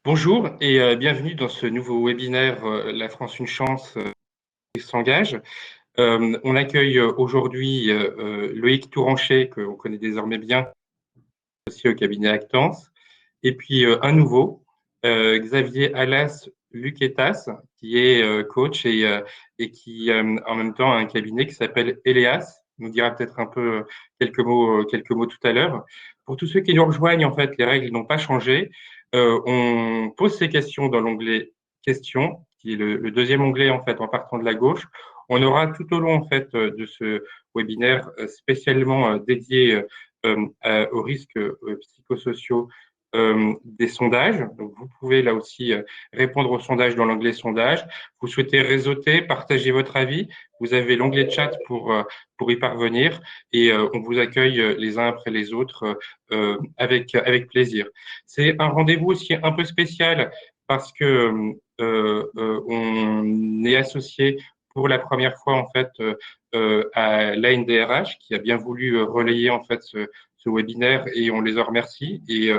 Bonjour et bienvenue dans ce nouveau webinaire La France une chance qui s'engage. On accueille aujourd'hui Loïc Touranchet, que on connaît désormais bien, associé au cabinet Actance, et puis un nouveau, Xavier Alas Luquetas, qui est coach et qui en même temps a un cabinet qui s'appelle Eleas. Il nous dira peut-être un peu quelques mots tout à l'heure. Pour tous ceux qui nous rejoignent, en fait, les règles n'ont pas changé. On pose ses questions dans l'onglet questions, qui est le deuxième onglet en fait en partant de la gauche. On aura tout au long en fait de ce webinaire spécialement dédié aux risques psychosociaux des sondages. Donc, vous pouvez là aussi répondre aux sondages dans l'onglet sondage. Vous souhaitez réseauter, partager votre avis. Vous avez l'onglet chat pour y parvenir et on vous accueille les uns après les autres avec plaisir. C'est un rendez-vous aussi un peu spécial parce que on est associé pour la première fois en fait à l'ANDRH qui a bien voulu relayer en fait ce webinaire et on les en remercie et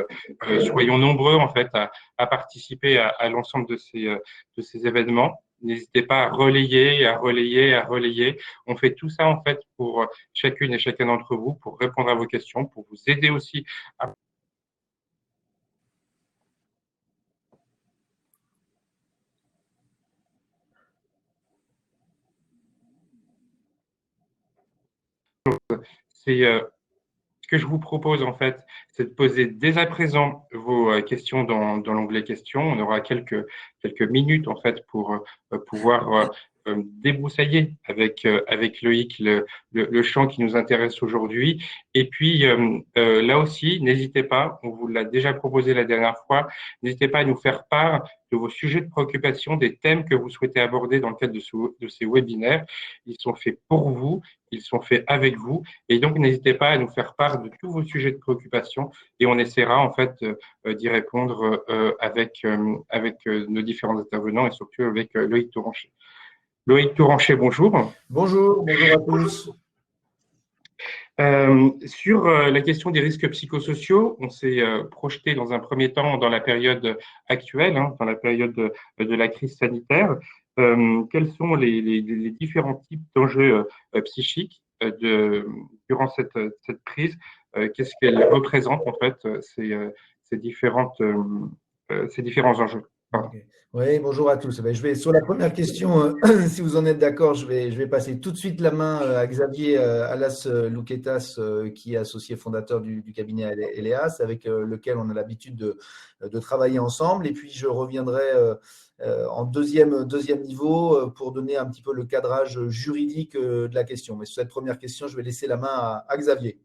soyons nombreux en fait à participer à l'ensemble de ces événements. N'hésitez pas à relayer, à relayer, à relayer. On fait tout ça en fait pour chacune et chacun d'entre vous, pour répondre à vos questions, pour vous aider aussi à c'est ce que je vous propose, en fait, c'est de poser dès à présent vos questions dans l'onglet questions. On aura quelques minutes, en fait, pour pouvoir débroussailler avec Loïc le champ qui nous intéresse aujourd'hui. Et puis, là aussi, n'hésitez pas, on vous l'a déjà proposé la dernière fois, n'hésitez pas à nous faire part de vos sujets de préoccupation, des thèmes que vous souhaitez aborder dans le cadre de ces webinaires. Ils sont faits pour vous, ils sont faits avec vous. Et donc, n'hésitez pas à nous faire part de tous vos sujets de préoccupation et on essaiera en fait d'y répondre avec nos différents intervenants et surtout avec Loïc Touranchet. Loïc Touranchet, bonjour. Bonjour, bonjour à tous. Sur la question des risques psychosociaux, on s'est projeté dans un premier temps dans la période actuelle, hein, dans la période de la crise sanitaire. Quels sont les différents types d'enjeux psychiques durant cette crise? Qu'est-ce qu'elles représentent en fait ces ces différents enjeux? Pardon. Ok. Oui, bonjour à tous. Je vais sur la première question, si vous en êtes d'accord, je vais passer tout de suite la main à Xavier Alas Luquetas, qui est associé fondateur du cabinet Eleas, avec lequel on a l'habitude de travailler ensemble. Et puis je reviendrai en deuxième niveau pour donner un petit peu le cadrage juridique de la question. Mais sur cette première question, je vais laisser la main à Xavier.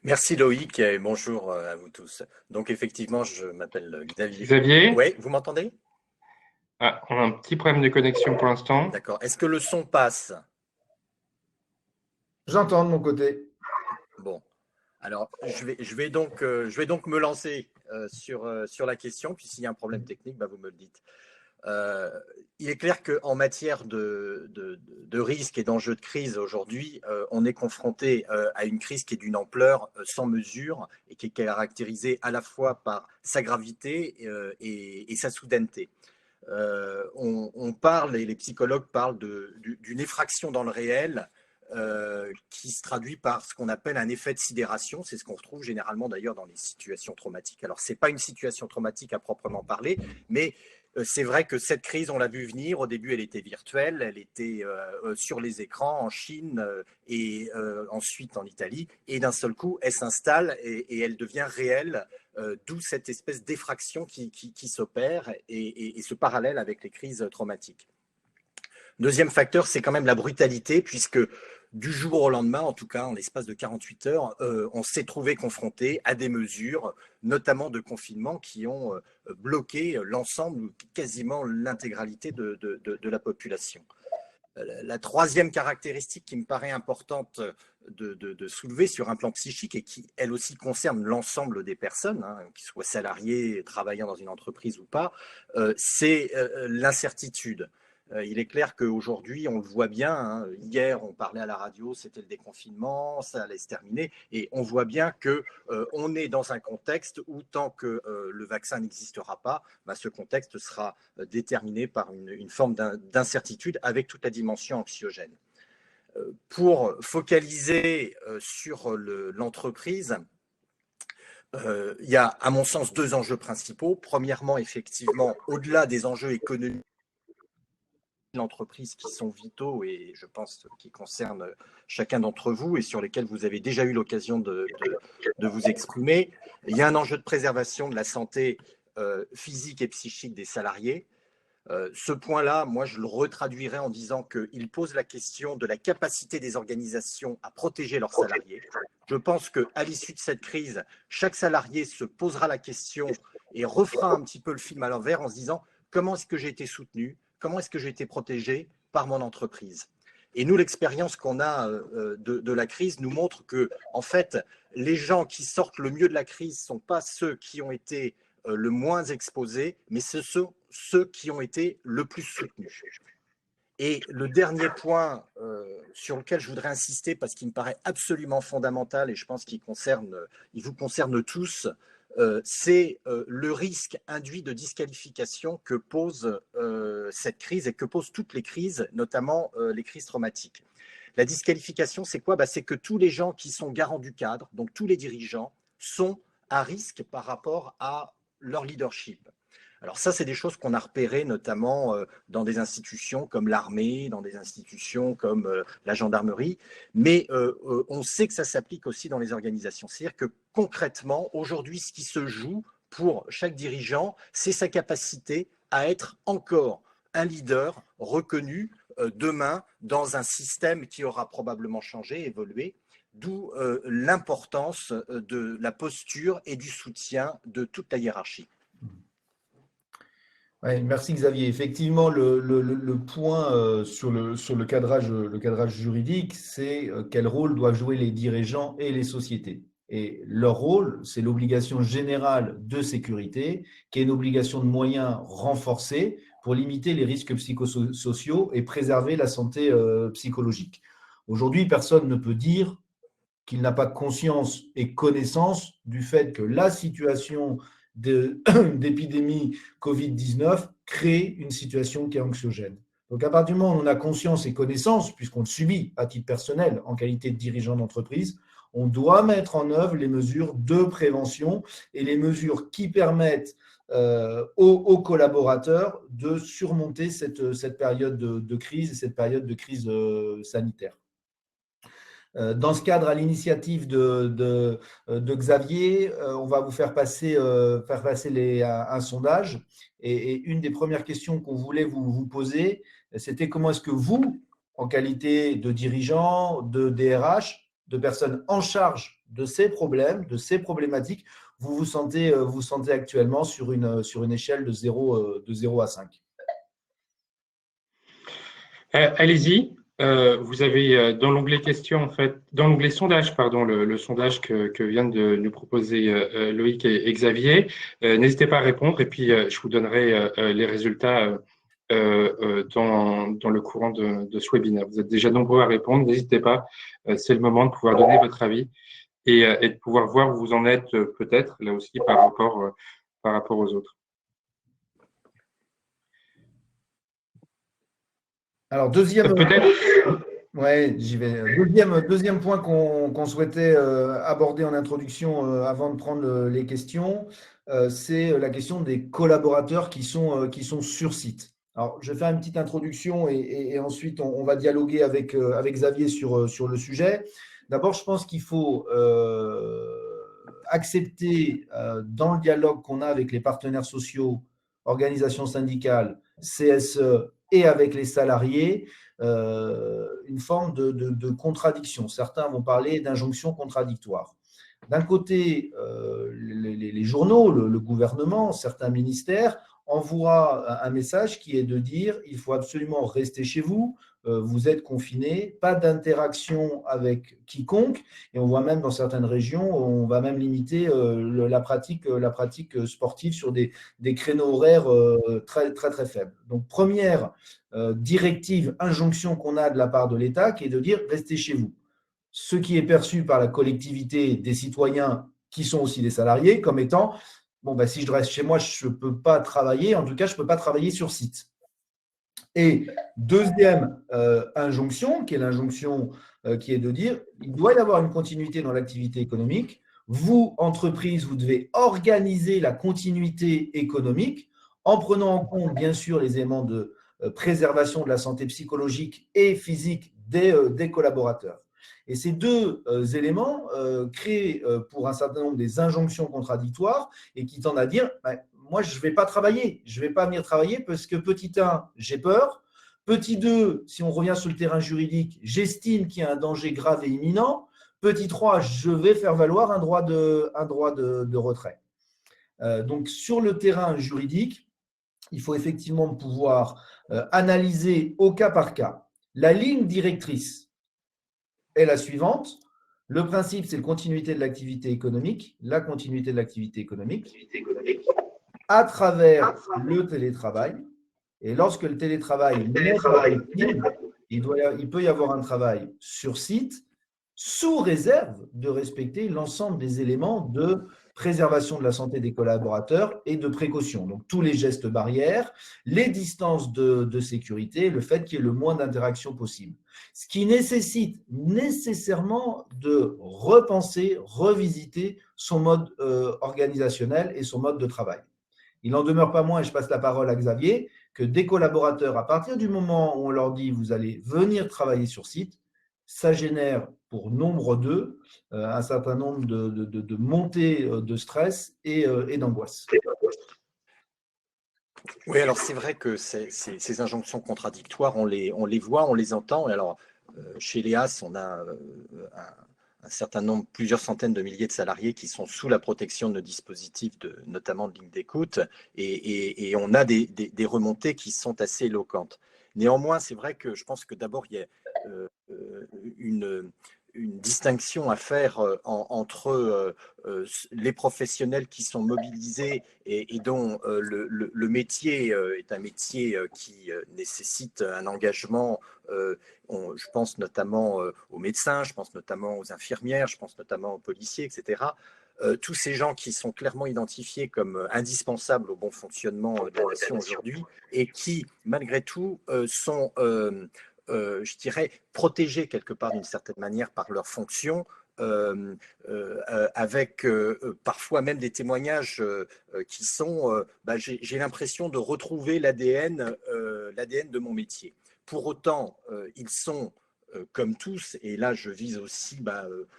Merci Loïc et bonjour à vous tous. Donc effectivement, je m'appelle Xavier. Xavier, Oui, vous m'entendez? on a un petit problème de connexion pour l'instant. D'accord. Est-ce que le son passe? J'entends de mon côté. Bon. Alors, je vais donc me lancer sur la question, puis s'il y a un problème technique, bah, vous me le dites. Euh, il est clair qu'en matière de risques et d'enjeux de crise aujourd'hui, on est confronté à une crise qui est d'une ampleur sans mesure et qui est caractérisée à la fois par sa gravité et sa soudaineté. On parle, et les psychologues parlent d'une effraction dans le réel qui se traduit par ce qu'on appelle un effet de sidération. C'est ce qu'on retrouve généralement d'ailleurs dans les situations traumatiques. Alors, ce n'est pas une situation traumatique à proprement parler, mais c'est vrai que cette crise, on l'a vu venir. Au début, elle était virtuelle, elle était sur les écrans en Chine et ensuite en Italie. Et d'un seul coup, elle s'installe et elle devient réelle, d'où cette espèce d'effraction qui s'opère et ce parallèle avec les crises traumatiques. Deuxième facteur, c'est quand même la brutalité, puisque du jour au lendemain, en tout cas en l'espace de 48 heures, on s'est trouvé confronté à des mesures, notamment de confinement, qui ont bloqué l'ensemble ou quasiment l'intégralité de la population. La troisième caractéristique qui me paraît importante de soulever sur un plan psychique et qui, elle aussi, concerne l'ensemble des personnes, hein, qu'ils soient salariés, travaillant dans une entreprise ou pas, c'est l'incertitude. Il est clair qu'aujourd'hui, on le voit bien, hein, hier on parlait à la radio, c'était le déconfinement, ça allait se terminer, et on voit bien qu'on est dans un contexte où tant que le vaccin n'existera pas, bah, ce contexte sera déterminé par une forme d'incertitude avec toute la dimension anxiogène. Pour focaliser sur l'entreprise, il y a à mon sens deux enjeux principaux. Premièrement, effectivement, au-delà des enjeux économiques, l'entreprise qui sont vitaux et je pense qui concernent chacun d'entre vous et sur lesquels vous avez déjà eu l'occasion de vous exprimer. Il y a un enjeu de préservation de la santé physique et psychique des salariés. Ce point-là, moi, je le retraduirais en disant qu'il pose la question de la capacité des organisations à protéger leurs salariés. Je pense qu'à l'issue de cette crise, chaque salarié se posera la question et refera un petit peu le film à l'envers en se disant comment est-ce que j'ai été soutenu ? Comment est-ce que j'ai été protégé par mon entreprise? Et nous, l'expérience qu'on a de la crise nous montre que, en fait, les gens qui sortent le mieux de la crise ne sont pas ceux qui ont été le moins exposés, mais ce sont ceux qui ont été le plus soutenus. Et le dernier point sur lequel je voudrais insister, parce qu'il me paraît absolument fondamental et je pense qu'il vous concerne tous, c'est le risque induit de disqualification que pose cette crise et que posent toutes les crises, notamment les crises traumatiques. La disqualification, c'est quoi? C'est que tous les gens qui sont garants du cadre, donc tous les dirigeants, sont à risque par rapport à leur leadership. Alors ça, c'est des choses qu'on a repérées notamment dans des institutions comme l'armée, dans des institutions comme la gendarmerie, mais on sait que ça s'applique aussi dans les organisations. C'est-à-dire que concrètement, aujourd'hui, ce qui se joue pour chaque dirigeant, c'est sa capacité à être encore un leader reconnu demain dans un système qui aura probablement changé, évolué, d'où l'importance de la posture et du soutien de toute la hiérarchie. Ouais, merci Xavier. Effectivement, le point sur le cadrage juridique, c'est quel rôle doivent jouer les dirigeants et les sociétés. Et leur rôle, c'est l'obligation générale de sécurité, qui est une obligation de moyens renforcée pour limiter les risques psychosociaux et préserver la santé psychologique. Aujourd'hui, personne ne peut dire qu'il n'a pas conscience et connaissance du fait que la situation d'épidémie Covid-19 crée une situation qui est anxiogène. Donc, à partir du moment où on a conscience et connaissance, puisqu'on le subit à titre personnel en qualité de dirigeant d'entreprise, on doit mettre en œuvre les mesures de prévention et les mesures qui permettent aux collaborateurs de surmonter cette période de crise et cette période de crise sanitaire. Dans ce cadre, à l'initiative de Xavier, on va vous faire passer un sondage. Et une des premières questions qu'on voulait vous poser, c'était comment est-ce que vous, en qualité de dirigeant, de DRH, de personnes en charge de ces problèmes, de ces problématiques, vous sentez actuellement sur une échelle de 0 à 5. Allez-y. Vous avez dans l'onglet questions, en fait, dans l'onglet sondage, pardon, le sondage que viennent de nous proposer Loïc et Xavier. N'hésitez pas à répondre et puis je vous donnerai les résultats dans le courant de ce webinaire. Vous êtes déjà nombreux à répondre, n'hésitez pas, c'est le moment de pouvoir donner votre avis et de pouvoir voir où vous en êtes peut-être, là aussi, par rapport aux autres. Alors, j'y vais. Deuxième point qu'on souhaitait aborder en introduction avant de prendre les questions, c'est la question des collaborateurs qui sont sur site. Alors, je vais faire une petite introduction et ensuite on va dialoguer avec Xavier sur le sujet. D'abord, je pense qu'il faut accepter dans le dialogue qu'on a avec les partenaires sociaux, organisations syndicales, CSE et avec les salariés, une forme de contradiction. Certains vont parler d'injonction contradictoire. D'un côté, les journaux, le gouvernement, certains ministères envoie un message qui est de dire il faut absolument rester chez vous, vous êtes confinés, pas d'interaction avec quiconque, et on voit même dans certaines régions, on va même limiter la pratique sportive sur des créneaux horaires très, très, très faibles. Donc, première directive, injonction qu'on a de la part de l'État, qui est de dire restez chez vous. Ce qui est perçu par la collectivité des citoyens, qui sont aussi des salariés, comme étant bon, ben, si je reste chez moi, je ne peux pas travailler, en tout cas, je ne peux pas travailler sur site. Et deuxième injonction, qui est l'injonction qui est de dire il doit y avoir une continuité dans l'activité économique. Vous, entreprise, vous devez organiser la continuité économique en prenant en compte, bien sûr, les éléments de préservation de la santé psychologique et physique des collaborateurs. Et ces deux éléments créent pour un certain nombre des injonctions contradictoires et qui tendent à dire moi, je ne vais pas travailler, je ne vais pas venir travailler parce que petit 1, j'ai peur. Petit 2, si on revient sur le terrain juridique, j'estime qu'il y a un danger grave et imminent. Petit 3, je vais faire valoir un droit de retrait. Donc, sur le terrain juridique, il faut effectivement pouvoir analyser au cas par cas. La ligne directrice est la suivante. Le principe, c'est la continuité de l'activité économique, à travers le télétravail. Et lorsque le télétravail n'est pas possible, il peut y avoir un travail sur site sous réserve de respecter l'ensemble des éléments de préservation de la santé des collaborateurs et de précaution. Donc, tous les gestes barrières, les distances de sécurité, le fait qu'il y ait le moins d'interactions possible. Ce qui nécessite nécessairement de repenser, revisiter son mode organisationnel et son mode de travail. Il n'en demeure pas moins, et je passe la parole à Xavier, que des collaborateurs, à partir du moment où on leur dit vous allez venir travailler sur site, ça génère pour nombre d'eux un certain nombre de montées de stress et d'angoisse. Oui, alors c'est vrai que ces injonctions contradictoires, on les voit, on les entend. Et alors, chez Léas, on a un certain nombre, plusieurs centaines de milliers de salariés qui sont sous la protection de nos dispositifs, notamment de ligne d'écoute, et on a des remontées qui sont assez éloquentes. Néanmoins, c'est vrai que je pense que d'abord, il y a une distinction à faire entre les professionnels qui sont mobilisés et dont le métier est un métier qui nécessite un engagement. Je pense notamment aux médecins, je pense notamment aux infirmières, je pense notamment aux policiers, etc. Tous ces gens qui sont clairement identifiés comme indispensables au bon fonctionnement de la nation aujourd'hui et qui, malgré tout, sont, je dirais, protégés quelque part d'une certaine manière par leur fonction, avec parfois même des témoignages qui sont j'ai l'impression de retrouver l'ADN de mon métier. Pour autant, ils sont comme tous, et là je vise aussi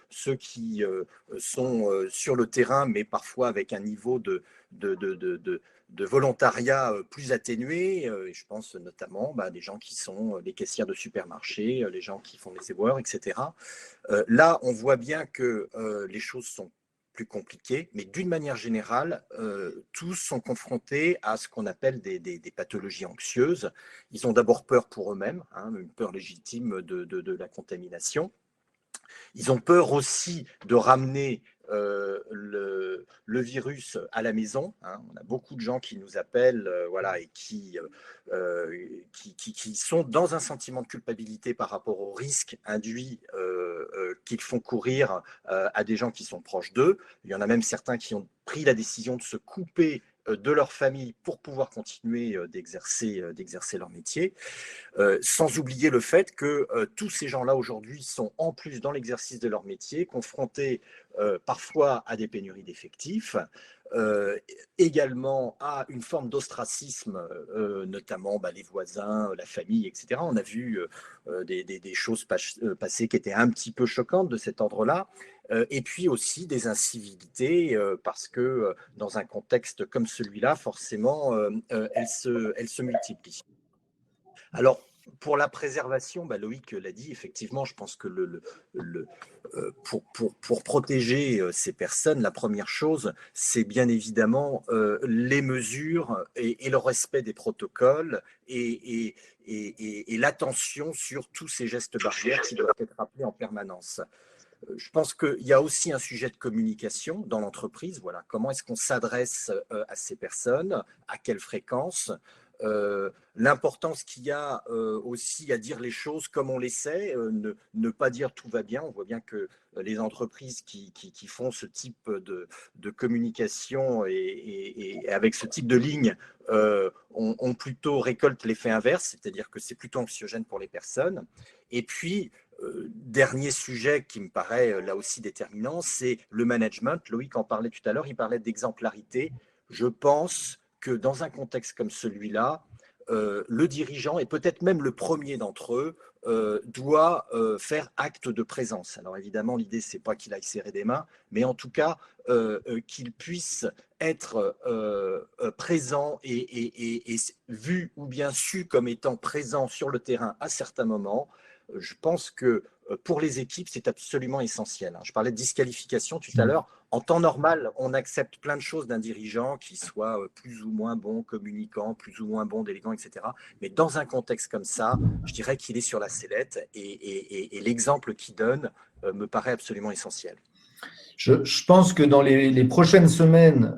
ceux qui sont sur le terrain, mais parfois avec un niveau de volontariat plus atténué. Et je pense notamment des gens qui sont les caissières de supermarché, les gens qui font les éboueurs, etc. Là, on voit bien que les choses sont plus compliquées, mais d'une manière générale, tous sont confrontés à ce qu'on appelle des pathologies anxieuses. Ils ont d'abord peur pour eux-mêmes, une peur légitime de la contamination. Ils ont peur aussi de ramener le virus à la maison. On a beaucoup de gens qui nous appellent et qui sont dans un sentiment de culpabilité par rapport au risque induit qu'ils font courir à des gens qui sont proches d'eux. Il y en a même certains qui ont pris la décision de se couper de leur famille pour pouvoir continuer d'exercer leur métier. Sans oublier le fait que tous ces gens-là aujourd'hui sont en plus dans l'exercice de leur métier, confrontés parfois à des pénuries d'effectifs, également à une forme d'ostracisme, notamment les voisins, la famille, etc. On a vu des choses passer qui étaient un petit peu choquantes de cet ordre-là, et puis aussi des incivilités, parce que dans un contexte comme celui-là, forcément, elles se multiplient. Alors, Pour la préservation, Loïc l'a dit, effectivement, je pense que pour protéger ces personnes, la première chose, c'est bien évidemment les mesures et le respect des protocoles et l'attention sur tous ces gestes barrières qui doivent être rappelés en permanence. Je pense qu'il y a aussi un sujet de communication dans l'entreprise. Voilà, comment est-ce qu'on s'adresse à ces personnes, à quelle fréquence, l'importance qu'il y a aussi à dire les choses comme on les sait, ne pas dire tout va bien. On voit bien que les entreprises qui font ce type de communication et avec ce type de ligne ont plutôt récolte l'effet inverse, c'est-à-dire que c'est plutôt anxiogène pour les personnes. Et puis, dernier sujet qui me paraît là aussi déterminant, c'est le management. Loïc en parlait tout à l'heure, il parlait d'exemplarité. Je pense que dans un contexte comme celui-là, le dirigeant, et peut-être même le premier d'entre eux, doit faire acte de présence. Alors évidemment, l'idée, c'est pas qu'il aille serrer des mains, mais en tout cas, qu'il puisse être présent et vu ou bien su comme étant présent sur le terrain à certains moments. Je pense que pour les équipes, c'est absolument essentiel. Je parlais de disqualification tout à l'heure. En temps normal, on accepte plein de choses d'un dirigeant qui soit plus ou moins bon communicant, plus ou moins bon déléguant, etc. Mais dans un contexte comme ça, je dirais qu'il est sur la sellette et l'exemple qu'il donne me paraît absolument essentiel. Je pense que dans les prochaines semaines,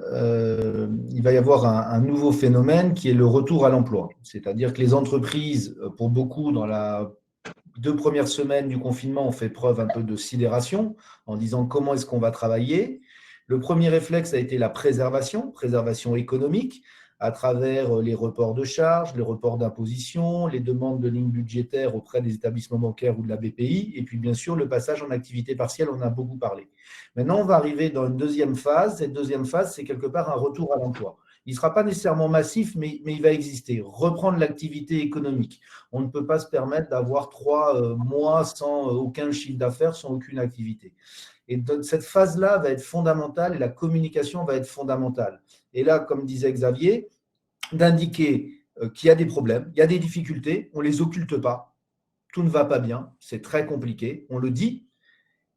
il va y avoir un nouveau phénomène qui est le retour à l'emploi. C'est-à-dire que les entreprises, pour beaucoup, dans la 2 premières semaines du confinement, ont fait preuve un peu de sidération en disant comment est-ce qu'on va travailler. Le premier réflexe a été la préservation économique, à travers les reports de charges, les reports d'imposition, les demandes de lignes budgétaires auprès des établissements bancaires ou de la BPI, et puis bien sûr le passage en activité partielle, on en a beaucoup parlé. Maintenant, on va arriver dans une deuxième phase. Cette deuxième phase, c'est quelque part un retour à l'emploi. Il ne sera pas nécessairement massif, mais il va exister. Reprendre l'activité économique. On ne peut pas se permettre d'avoir 3 mois sans aucun chiffre d'affaires, sans aucune activité. Et cette phase-là va être fondamentale et la communication va être fondamentale. Et là, comme disait Xavier, d'indiquer qu'il y a des problèmes, il y a des difficultés, on ne les occulte pas, tout ne va pas bien, c'est très compliqué, on le dit,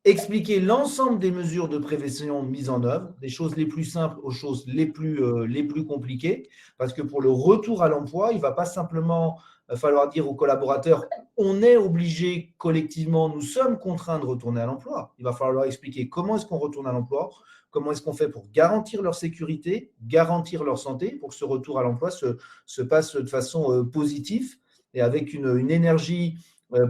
expliquer l'ensemble des mesures de prévention mises en œuvre, des choses les plus simples aux choses les plus compliquées, parce que pour le retour à l'emploi, il ne va pas simplement falloir dire aux collaborateurs on est obligé collectivement, nous sommes contraints de retourner à l'emploi. Il va falloir leur expliquer comment est-ce qu'on retourne à l'emploi, comment est-ce qu'on fait pour garantir leur sécurité, garantir leur santé, pour que ce retour à l'emploi se passe de façon positive et avec une énergie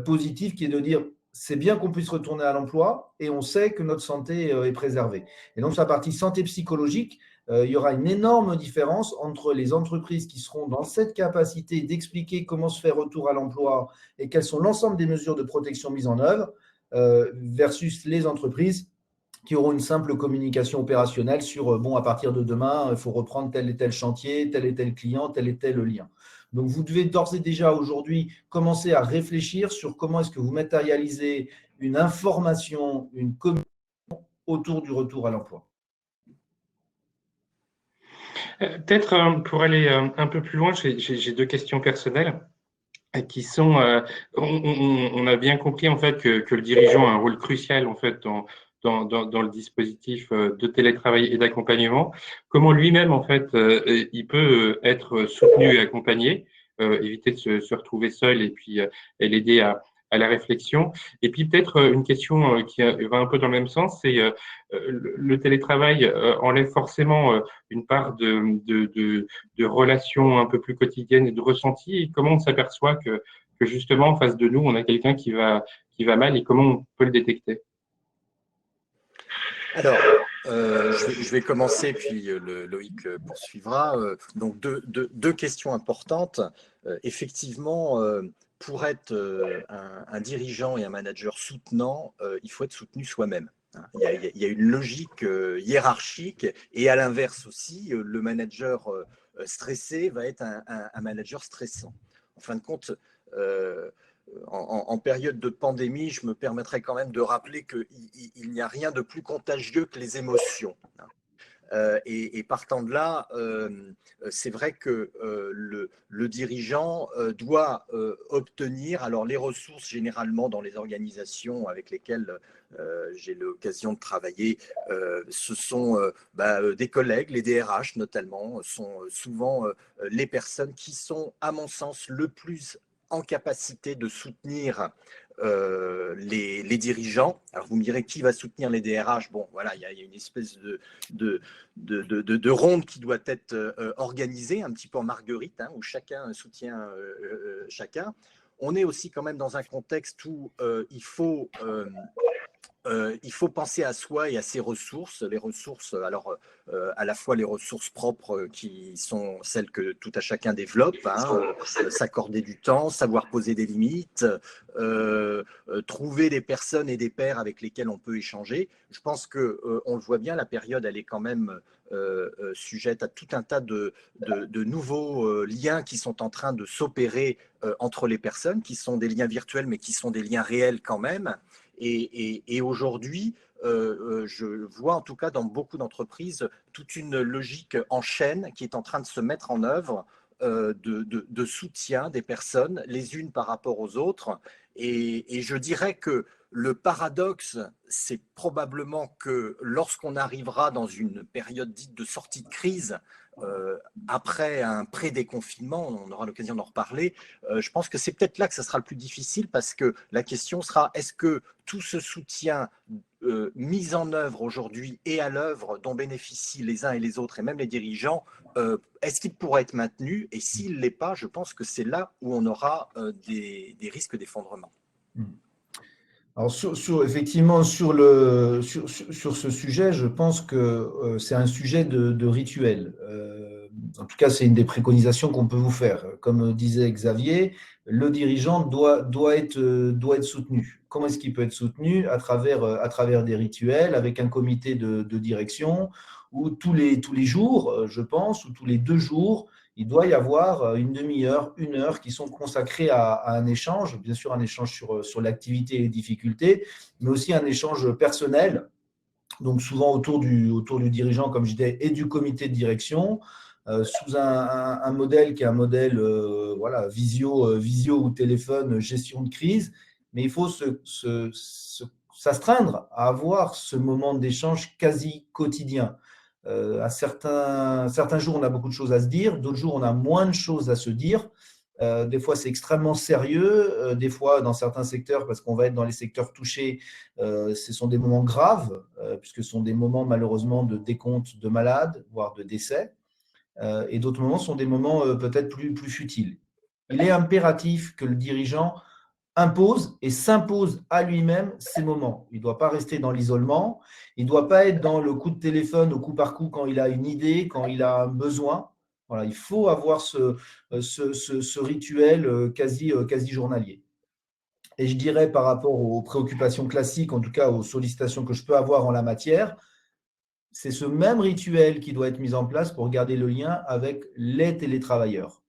positive qui est de dire c'est bien qu'on puisse retourner à l'emploi et on sait que notre santé est préservée. Et donc, sur la partie santé psychologique, il y aura une énorme différence entre les entreprises qui seront dans cette capacité d'expliquer comment se faire retour à l'emploi et quelles sont l'ensemble des mesures de protection mises en œuvre versus les entreprises qui auront une simple communication opérationnelle sur, bon, à partir de demain, il faut reprendre tel et tel chantier, tel et tel client, tel et tel lien. Donc, vous devez d'ores et déjà aujourd'hui commencer à réfléchir sur comment est-ce que vous matérialisez une information, une communication autour du retour à l'emploi. Peut-être pour aller un peu plus loin, j'ai 2 questions personnelles qui sont, on a bien compris en fait que le dirigeant a un rôle crucial en fait dans le dispositif de télétravail et d'accompagnement. Comment lui-même en fait il peut être soutenu et accompagné, éviter de se retrouver seul et puis et l'aider à la réflexion. Et puis peut-être une question qui va un peu dans le même sens, c'est le télétravail enlève forcément une part de relations un peu plus quotidiennes et de ressenti. Et comment on s'aperçoit que justement en face de nous, on a quelqu'un qui va mal et comment on peut le détecter? Alors, je vais commencer, puis Loïc poursuivra. Donc, deux questions importantes. Effectivement, pour être un dirigeant et un manager soutenant, il faut être soutenu soi-même. Il y a une logique hiérarchique et à l'inverse aussi, le manager stressé va être un manager stressant. En fin de compte, en période de pandémie, je me permettrai quand même de rappeler qu'il n'y a rien de plus contagieux que les émotions. Et partant de là, c'est vrai que le dirigeant doit obtenir, alors les ressources généralement dans les organisations avec lesquelles j'ai l'occasion de travailler, ce sont des collègues, les DRH notamment, sont souvent les personnes qui sont, à mon sens, le plus en capacité de soutenir les dirigeants. Alors vous me direz qui va soutenir les DRH. Bon, voilà, il y a une espèce de ronde qui doit être organisée, un petit peu en marguerite, hein, où chacun soutient chacun. On est aussi quand même dans un contexte où il faut penser à soi et à ses ressources. Les ressources, alors à la fois les ressources propres qui sont celles que tout à chacun développe, hein, s'accorder du temps, savoir poser des limites, trouver des personnes et des pairs avec lesquels on peut échanger. Je pense que on le voit bien, la période elle est quand même sujette à tout un tas de nouveaux liens qui sont en train de s'opérer entre les personnes, qui sont des liens virtuels mais qui sont des liens réels quand même. Et aujourd'hui, je vois en tout cas dans beaucoup d'entreprises toute une logique en chaîne qui est en train de se mettre en œuvre de soutien des personnes les unes par rapport aux autres. Et je dirais que le paradoxe, c'est probablement que lorsqu'on arrivera dans une période dite de sortie de crise, après un pré-déconfinement, on aura l'occasion d'en reparler, je pense que c'est peut-être là que ça sera le plus difficile parce que la question sera, est-ce que tout ce soutien mis en œuvre aujourd'hui et à l'œuvre dont bénéficient les uns et les autres et même les dirigeants, est-ce qu'il pourrait être maintenu? Et s'il ne l'est pas, je pense que c'est là où on aura des risques d'effondrement. Alors effectivement, sur ce sujet, je pense que c'est un sujet de rituel. En tout cas, c'est une des préconisations qu'on peut vous faire. Comme disait Xavier, le dirigeant doit être soutenu. Comment est-ce qu'il peut être soutenu? À travers des rituels, avec un comité de direction, où tous les jours, je pense, ou tous les 2 jours, il doit y avoir une demi-heure, 1 heure qui sont consacrées à un échange, bien sûr un échange sur l'activité et les difficultés, mais aussi un échange personnel, donc souvent autour du dirigeant, comme je disais, et du comité de direction, sous un modèle qui est un modèle voilà, visio ou téléphone, gestion de crise, mais il faut s'astreindre à avoir ce moment d'échange quasi quotidien. À certains jours, on a beaucoup de choses à se dire, d'autres jours, on a moins de choses à se dire. Des fois, c'est extrêmement sérieux. Des fois, dans certains secteurs, parce qu'on va être dans les secteurs touchés, ce sont des moments graves, puisque ce sont des moments malheureusement de décompte de malades, voire de décès. Et d'autres moments sont des moments peut-être plus futiles. Il est impératif que le dirigeant impose et s'impose à lui-même ces moments. Il ne doit pas rester dans l'isolement, il ne doit pas être dans le coup de téléphone au coup par coup quand il a une idée, quand il a un besoin. Voilà, il faut avoir ce rituel quasi journalier. Et je dirais par rapport aux préoccupations classiques, en tout cas aux sollicitations que je peux avoir en la matière, c'est ce même rituel qui doit être mis en place pour garder le lien avec les télétravailleurs.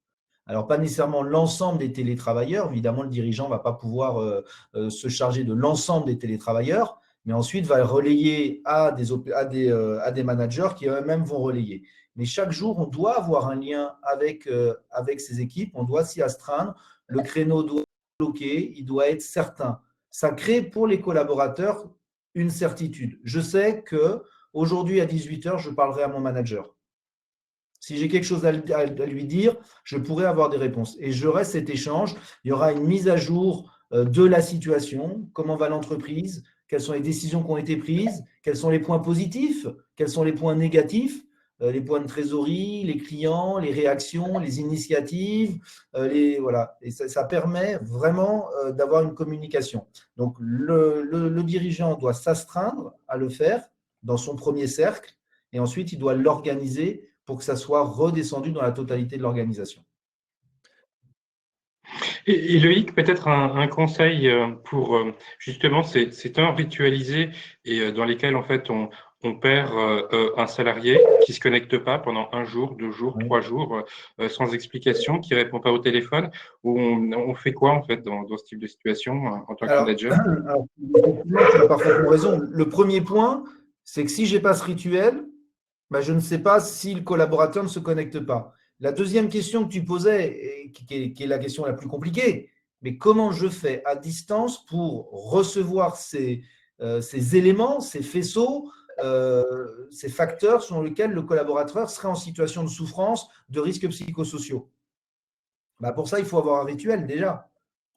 Alors, pas nécessairement l'ensemble des télétravailleurs. Évidemment, le dirigeant ne va pas pouvoir se charger de l'ensemble des télétravailleurs, mais ensuite va relayer à des managers qui eux-mêmes vont relayer. Mais chaque jour, on doit avoir un lien avec ces équipes, on doit s'y astreindre. Le créneau doit être bloqué, il doit être certain. Ça crée pour les collaborateurs une certitude. Je sais qu'aujourd'hui, à 18h, je parlerai à mon manager. Si j'ai quelque chose à lui dire, je pourrai avoir des réponses. Et j'aurai cet échange. Il y aura une mise à jour de la situation. Comment va l'entreprise? Quelles sont les décisions qui ont été prises? Quels sont les points positifs? Quels sont les points négatifs? Les points de trésorerie, les clients, les réactions, les initiatives. Voilà. Et ça permet vraiment d'avoir une communication. Donc, le dirigeant doit s'astreindre à le faire dans son premier cercle. Et ensuite, il doit l'organiser pour que ça soit redescendu dans la totalité de l'organisation. Et Loïc, peut-être un conseil pour justement ces temps ritualisés et dans lesquels en fait on perd un salarié qui se connecte pas pendant 1 jour, 2 jours, 3 jours sans explication, qui répond pas au téléphone. Où on fait quoi en fait dans ce type de situation en tant que manager? Tu as parfaitement raison. Le premier point, c'est que si j'ai pas ce rituel, Ben, je ne sais pas si le collaborateur ne se connecte pas. La deuxième question que tu posais, et qui est la question la plus compliquée, mais comment je fais à distance pour recevoir ces éléments, ces faisceaux, ces facteurs selon lesquels le collaborateur serait en situation de souffrance, de risques psychosociaux? Ben, pour ça, il faut avoir un rituel déjà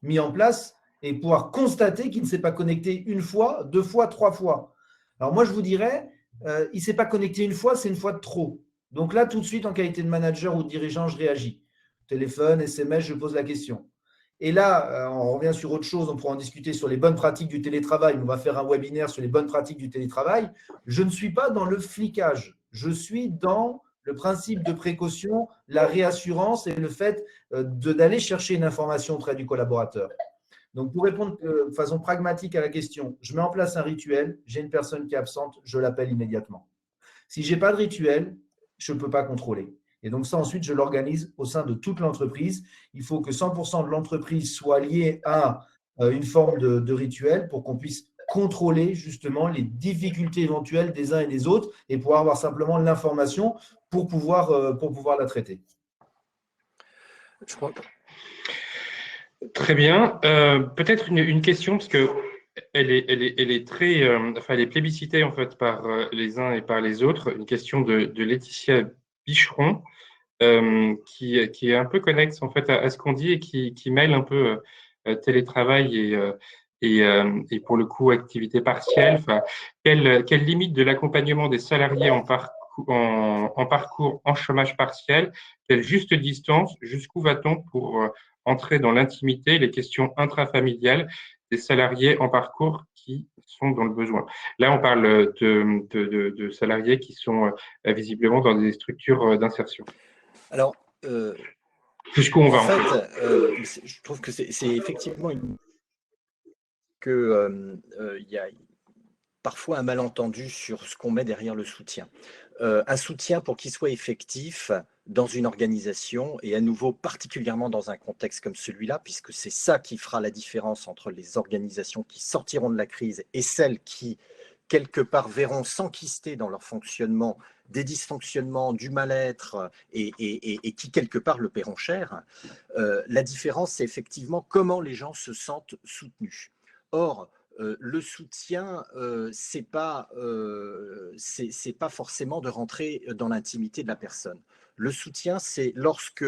mis en place et pouvoir constater qu'il ne s'est pas connecté une fois, deux fois, trois fois. Alors moi, je vous dirais, il ne s'est pas connecté une fois, c'est une fois de trop. Donc là, tout de suite, en qualité de manager ou de dirigeant, je réagis. Téléphone, SMS, je pose la question. Et là, on revient sur autre chose, on pourra en discuter sur les bonnes pratiques du télétravail. On va faire un webinaire sur les bonnes pratiques du télétravail. Je ne suis pas dans le flicage, je suis dans le principe de précaution, la réassurance et le fait d'aller chercher une information auprès du collaborateur. Donc, pour répondre de façon pragmatique à la question, je mets en place un rituel, j'ai une personne qui est absente, je l'appelle immédiatement. Si je n'ai pas de rituel, je ne peux pas contrôler. Et donc ça, ensuite, je l'organise au sein de toute l'entreprise. Il faut que 100% de l'entreprise soit liée à une forme de rituel pour qu'on puisse contrôler justement les difficultés éventuelles des uns et des autres et pouvoir avoir simplement l'information pour pouvoir la traiter. Je crois. Très bien. Peut-être une question, parce que elle est très, enfin, elle est plébiscitée en fait par les uns et par les autres. Une question de Laetitia Bicheron, qui est un peu connexe en fait à ce qu'on dit et qui mêle un peu télétravail et pour le coup activité partielle. Enfin, quelle limite de l'accompagnement des salariés en parcours en chômage partiel? Quelle juste distance? Jusqu'où va-t-on pour entrer dans l'intimité, les questions intrafamiliales des salariés en parcours qui sont dans le besoin? Là, on parle de salariés qui sont visiblement dans des structures d'insertion. Alors, Jusqu'où on va en en fait, fait. je trouve que c'est effectivement il y a parfois un malentendu sur ce qu'on met derrière le soutien. Un soutien, pour qu'il soit effectif dans une organisation, et à nouveau particulièrement dans un contexte comme celui-là, puisque c'est ça qui fera la différence entre les organisations qui sortiront de la crise et celles qui, quelque part, verront s'enquister dans leur fonctionnement des dysfonctionnements, du mal-être, et qui, quelque part, le paieront cher. La différence, c'est effectivement comment les gens se sentent soutenus. Or, le soutien, c'est pas forcément de rentrer dans l'intimité de la personne. Le soutien, c'est lorsque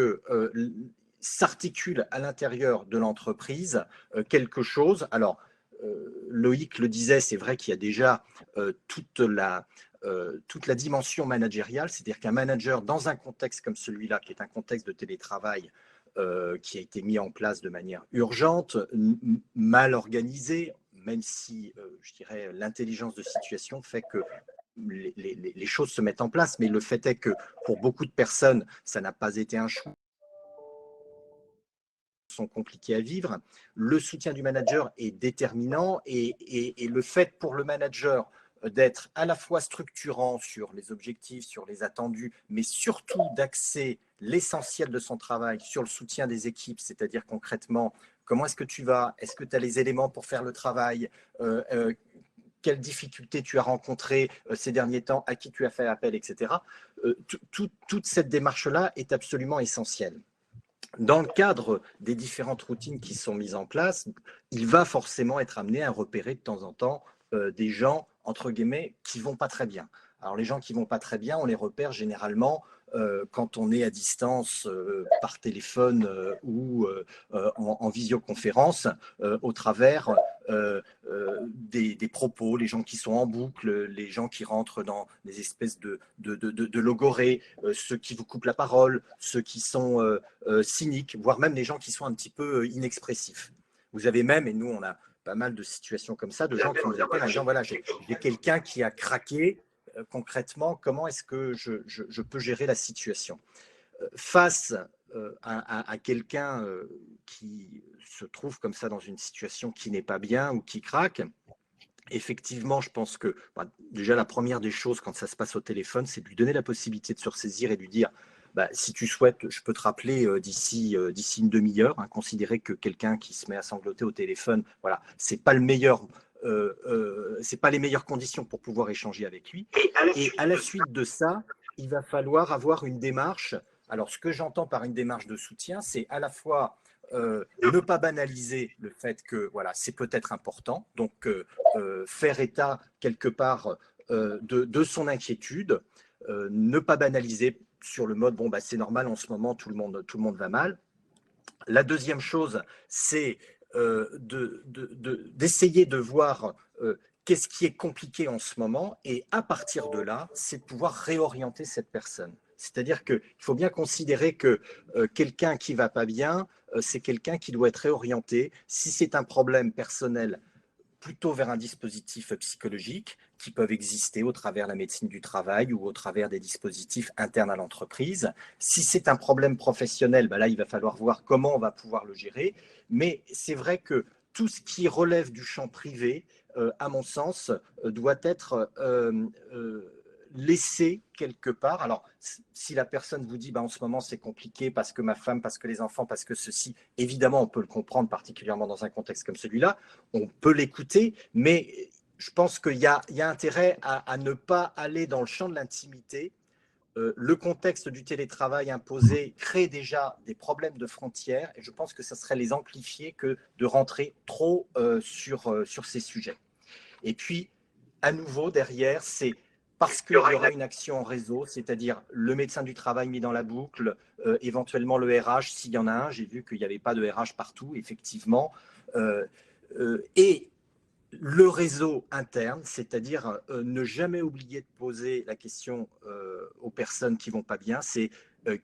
s'articule à l'intérieur de l'entreprise quelque chose. Alors, Loïc le disait, c'est vrai qu'il y a déjà toute la dimension managériale, c'est-à-dire qu'un manager, dans un contexte comme celui-là, qui est un contexte de télétravail, qui a été mis en place de manière urgente, mal organisé, même si, je dirais, l'intelligence de situation fait que les choses se mettent en place. Mais le fait est que pour beaucoup de personnes, ça n'a pas été un choix, sont compliqués à vivre. Le soutien du manager est déterminant et le fait pour le manager d'être à la fois structurant sur les objectifs, sur les attendus, mais surtout d'axer l'essentiel de son travail sur le soutien des équipes, c'est-à-dire concrètement, comment est-ce que tu vas? Est-ce que tu as les éléments pour faire le travail? Quelles difficultés tu as rencontrées ces derniers temps, à qui tu as fait appel, etc. Toute cette démarche-là est absolument essentielle. Dans le cadre des différentes routines qui sont mises en place, il va forcément être amené à repérer de temps en temps des gens, entre guillemets, qui vont pas très bien. Alors les gens qui vont pas très bien, on les repère généralement quand on est à distance par téléphone ou en visioconférence au travers des propos, les gens qui sont en boucle, les gens qui rentrent dans des espèces de logorées, ceux qui vous coupent la parole, ceux qui sont cyniques, voire même les gens qui sont un petit peu inexpressifs. Vous avez même, et nous on a pas mal de situations comme ça, de gens qui nous appellent en disant voilà, j'ai quelqu'un qui a craqué, concrètement, comment est-ce que je peux gérer la situation? Face à quelqu'un qui se trouve comme ça dans une situation qui n'est pas bien ou qui craque, effectivement, je pense que déjà la première des choses quand ça se passe au téléphone, c'est de lui donner la possibilité de se ressaisir et de lui dire si tu souhaites, je peux te rappeler d'ici une demi-heure. Considérer que quelqu'un qui se met à sangloter au téléphone, voilà, c'est pas le meilleur c'est pas les meilleures conditions pour pouvoir échanger avec lui. Et à la suite de ça, il va falloir avoir une démarche. Alors, ce que j'entends par une démarche de soutien, c'est à la fois ne pas banaliser le fait que voilà, c'est peut-être important, donc faire état quelque part de son inquiétude, ne pas banaliser sur le mode bon bah c'est normal en ce moment tout le monde va mal. La deuxième chose, c'est d'essayer de voir qu'est-ce qui est compliqué en ce moment, et à partir de là, c'est de pouvoir réorienter cette personne. C'est-à-dire qu'il faut bien considérer que quelqu'un qui ne va pas bien, c'est quelqu'un qui doit être réorienté. Si c'est un problème personnel, plutôt vers un dispositif psychologique qui peuvent exister au travers de la médecine du travail ou au travers des dispositifs internes à l'entreprise. Si c'est un problème professionnel, ben là, il va falloir voir comment on va pouvoir le gérer. Mais c'est vrai que tout ce qui relève du champ privé, à mon sens, doit être laissé quelque part. Alors, si la personne vous dit en ce moment c'est compliqué parce que ma femme, parce que les enfants, parce que ceci, évidemment, on peut le comprendre, particulièrement dans un contexte comme celui-là, on peut l'écouter, mais je pense qu'il y a intérêt à ne pas aller dans le champ de l'intimité. Le contexte du télétravail imposé crée déjà des problèmes de frontières, et je pense que ça serait les amplifier que de rentrer trop sur ces sujets. Et puis, à nouveau, derrière, c'est parce qu'il y aura une action en réseau, c'est-à-dire le médecin du travail mis dans la boucle, éventuellement le RH, s'il y en a un. J'ai vu qu'il n'y avait pas de RH partout, effectivement. Et le réseau interne, c'est-à-dire ne jamais oublier de poser la question aux personnes qui ne vont pas bien, c'est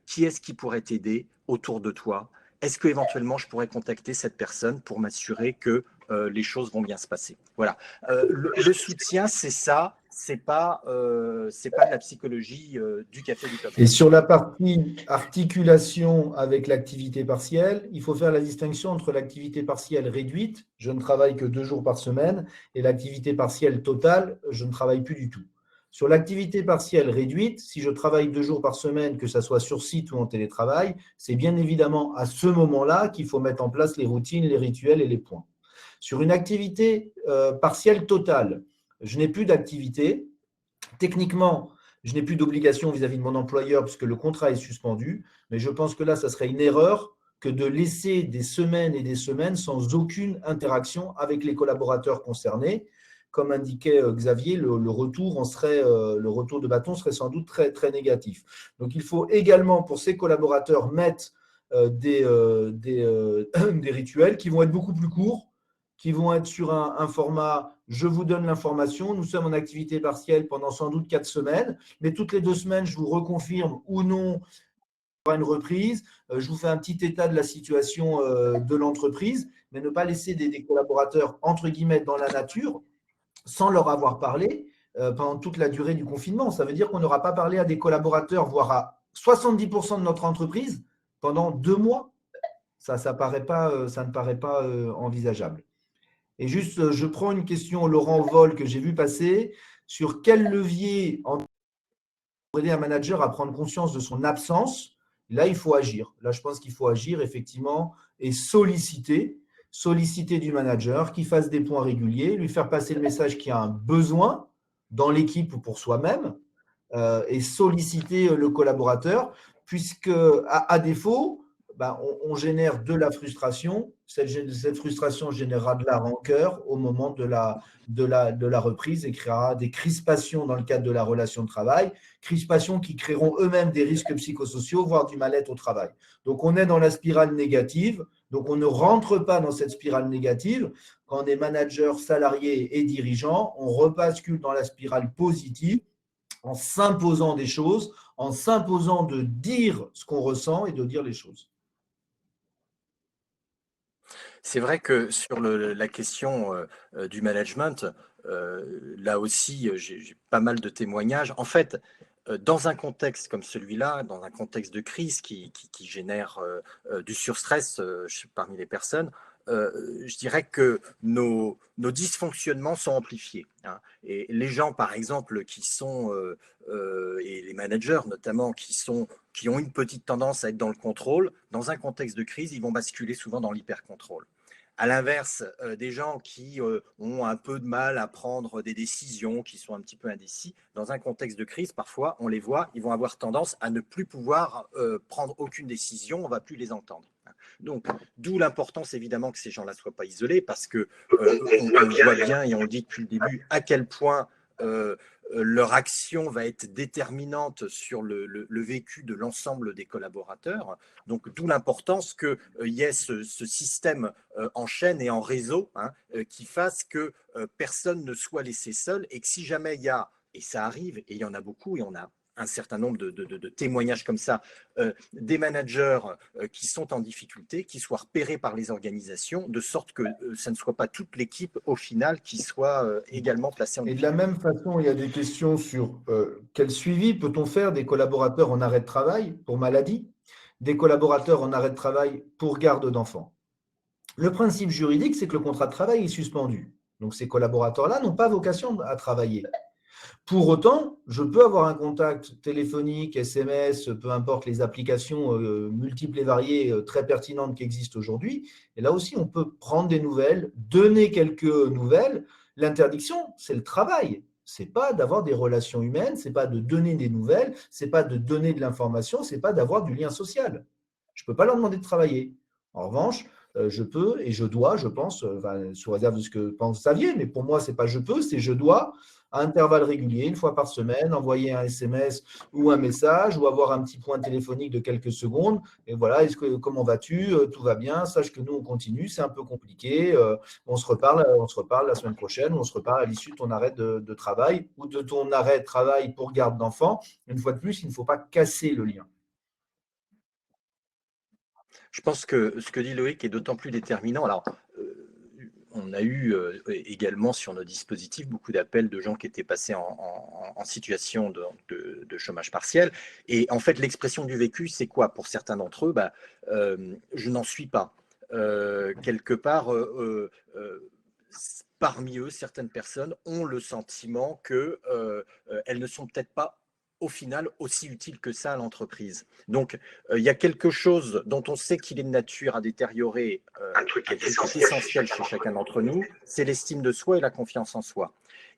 qui est-ce qui pourrait t'aider autour de toi? Est-ce qu'éventuellement je pourrais contacter cette personne pour m'assurer que les choses vont bien se passer? Voilà. Le soutien, c'est ça. C'est pas de la psychologie du café du top. Et sur la partie articulation avec l'activité partielle, il faut faire la distinction entre l'activité partielle réduite, je ne travaille que 2 jours par semaine, et l'activité partielle totale, je ne travaille plus du tout. Sur l'activité partielle réduite, si je travaille 2 jours par semaine, que ce soit sur site ou en télétravail, c'est bien évidemment à ce moment-là qu'il faut mettre en place les routines, les rituels et les points. Sur une activité partielle totale, je n'ai plus d'activité. Techniquement, je n'ai plus d'obligation vis-à-vis de mon employeur puisque le contrat est suspendu, mais je pense que là, ça serait une erreur que de laisser des semaines et des semaines sans aucune interaction avec les collaborateurs concernés. Comme indiquait Xavier, le retour de bâton serait sans doute très, très négatif. Donc, il faut également, pour ces collaborateurs, mettre des rituels qui vont être beaucoup plus courts, qui vont être sur un format « je vous donne l'information ». Nous sommes en activité partielle pendant sans doute 4 semaines, mais toutes les 2 semaines, je vous reconfirme ou non une reprise. Je vous fais un petit état de la situation de l'entreprise, mais ne pas laisser des collaborateurs, entre guillemets, dans la nature, sans leur avoir parlé pendant toute la durée du confinement. Ça veut dire qu'on n'aura pas parlé à des collaborateurs, voire à 70% de notre entreprise pendant 2 mois. Ça ne paraît pas envisageable. Et juste, je prends une question, Laurent Vol, que j'ai vu passer, sur quel levier pour aider un manager à prendre conscience de son absence. Là, il faut agir. Là, je pense qu'il faut agir, effectivement, et solliciter du manager qui fasse des points réguliers, lui faire passer le message qu'il y a un besoin dans l'équipe ou pour soi-même, et solliciter le collaborateur, puisque, à défaut, on génère de la frustration. Cette frustration générera de la rancœur au moment de la reprise et créera des crispations dans le cadre de la relation de travail, crispations qui créeront eux-mêmes des risques psychosociaux, voire du mal-être au travail. Donc, on est dans la spirale négative. Donc, on ne rentre pas dans cette spirale négative. Quand on est manager, salarié et dirigeant, on rebascule dans la spirale positive en s'imposant des choses, en s'imposant de dire ce qu'on ressent et de dire les choses. C'est vrai que sur la question du management, là aussi, j'ai pas mal de témoignages. En fait, dans un contexte comme celui-là, dans un contexte de crise qui génère du surstress parmi les personnes, je dirais que nos dysfonctionnements sont amplifiés. Hein. Et les gens, par exemple, qui sont, et les managers notamment, qui ont une petite tendance à être dans le contrôle, dans un contexte de crise, ils vont basculer souvent dans l'hyper-contrôle. À l'inverse, des gens qui ont un peu de mal à prendre des décisions, qui sont un petit peu indécis, dans un contexte de crise, parfois, on les voit, ils vont avoir tendance à ne plus pouvoir prendre aucune décision, on ne va plus les entendre. Donc, d'où l'importance évidemment que ces gens-là ne soient pas isolés, parce que on voit bien et on le dit depuis le début à quel point leur action va être déterminante sur le vécu de l'ensemble des collaborateurs. Donc, d'où l'importance qu'il y ait ce système en chaîne et en réseau qui fasse que personne ne soit laissé seul et que si jamais il y a, et ça arrive, et il y en a beaucoup, et on a un certain nombre de témoignages comme ça, des managers qui sont en difficulté, qui soient repérés par les organisations, de sorte que ça ne soit pas toute l'équipe au final qui soit également placée en Et de difficulté. la même façon, il y a des questions sur quel suivi peut-on faire des collaborateurs en arrêt de travail pour maladie, des collaborateurs en arrêt de travail pour garde d'enfants. Le principe juridique, c'est que le contrat de travail est suspendu. Donc ces collaborateurs-là n'ont pas vocation à travailler. Pour autant, je peux avoir un contact téléphonique, SMS, peu importe les applications multiples et variées très pertinentes qui existent aujourd'hui. Et là aussi, on peut prendre des nouvelles, donner quelques nouvelles. L'interdiction, c'est le travail. C'est pas d'avoir des relations humaines, c'est pas de donner des nouvelles, c'est pas de donner de l'information, c'est pas d'avoir du lien social. Je peux pas leur demander de travailler. En revanche, je peux et je dois, je pense, sous réserve de ce que pense Xavier, mais pour moi, c'est pas je peux, c'est je dois à intervalles réguliers, une fois par semaine, envoyer un SMS ou un message ou avoir un petit point téléphonique de quelques secondes. Et voilà, comment vas-tu? Tout va bien? Sache que nous, on continue. C'est un peu compliqué. On se reparle la semaine prochaine ou on se reparle à l'issue de ton arrêt de travail ou de ton arrêt de travail pour garde d'enfants. Une fois de plus, il ne faut pas casser le lien. Je pense que ce que dit Loïc est d'autant plus déterminant. Alors, on a eu également sur nos dispositifs beaucoup d'appels de gens qui étaient passés en situation de chômage partiel. Et en fait, l'expression du vécu, c'est quoi? Pour certains d'entre eux, je n'en suis pas. Quelque part, parmi eux, certaines personnes ont le sentiment qu'elles ne sont peut-être pas au final aussi utiles que ça à l'entreprise. Donc, il y a quelque chose dont on sait qu'il est de nature à détériorer un truc qui est essentiel chez chacun d'entre nous, c'est l'estime de soi et la confiance en soi.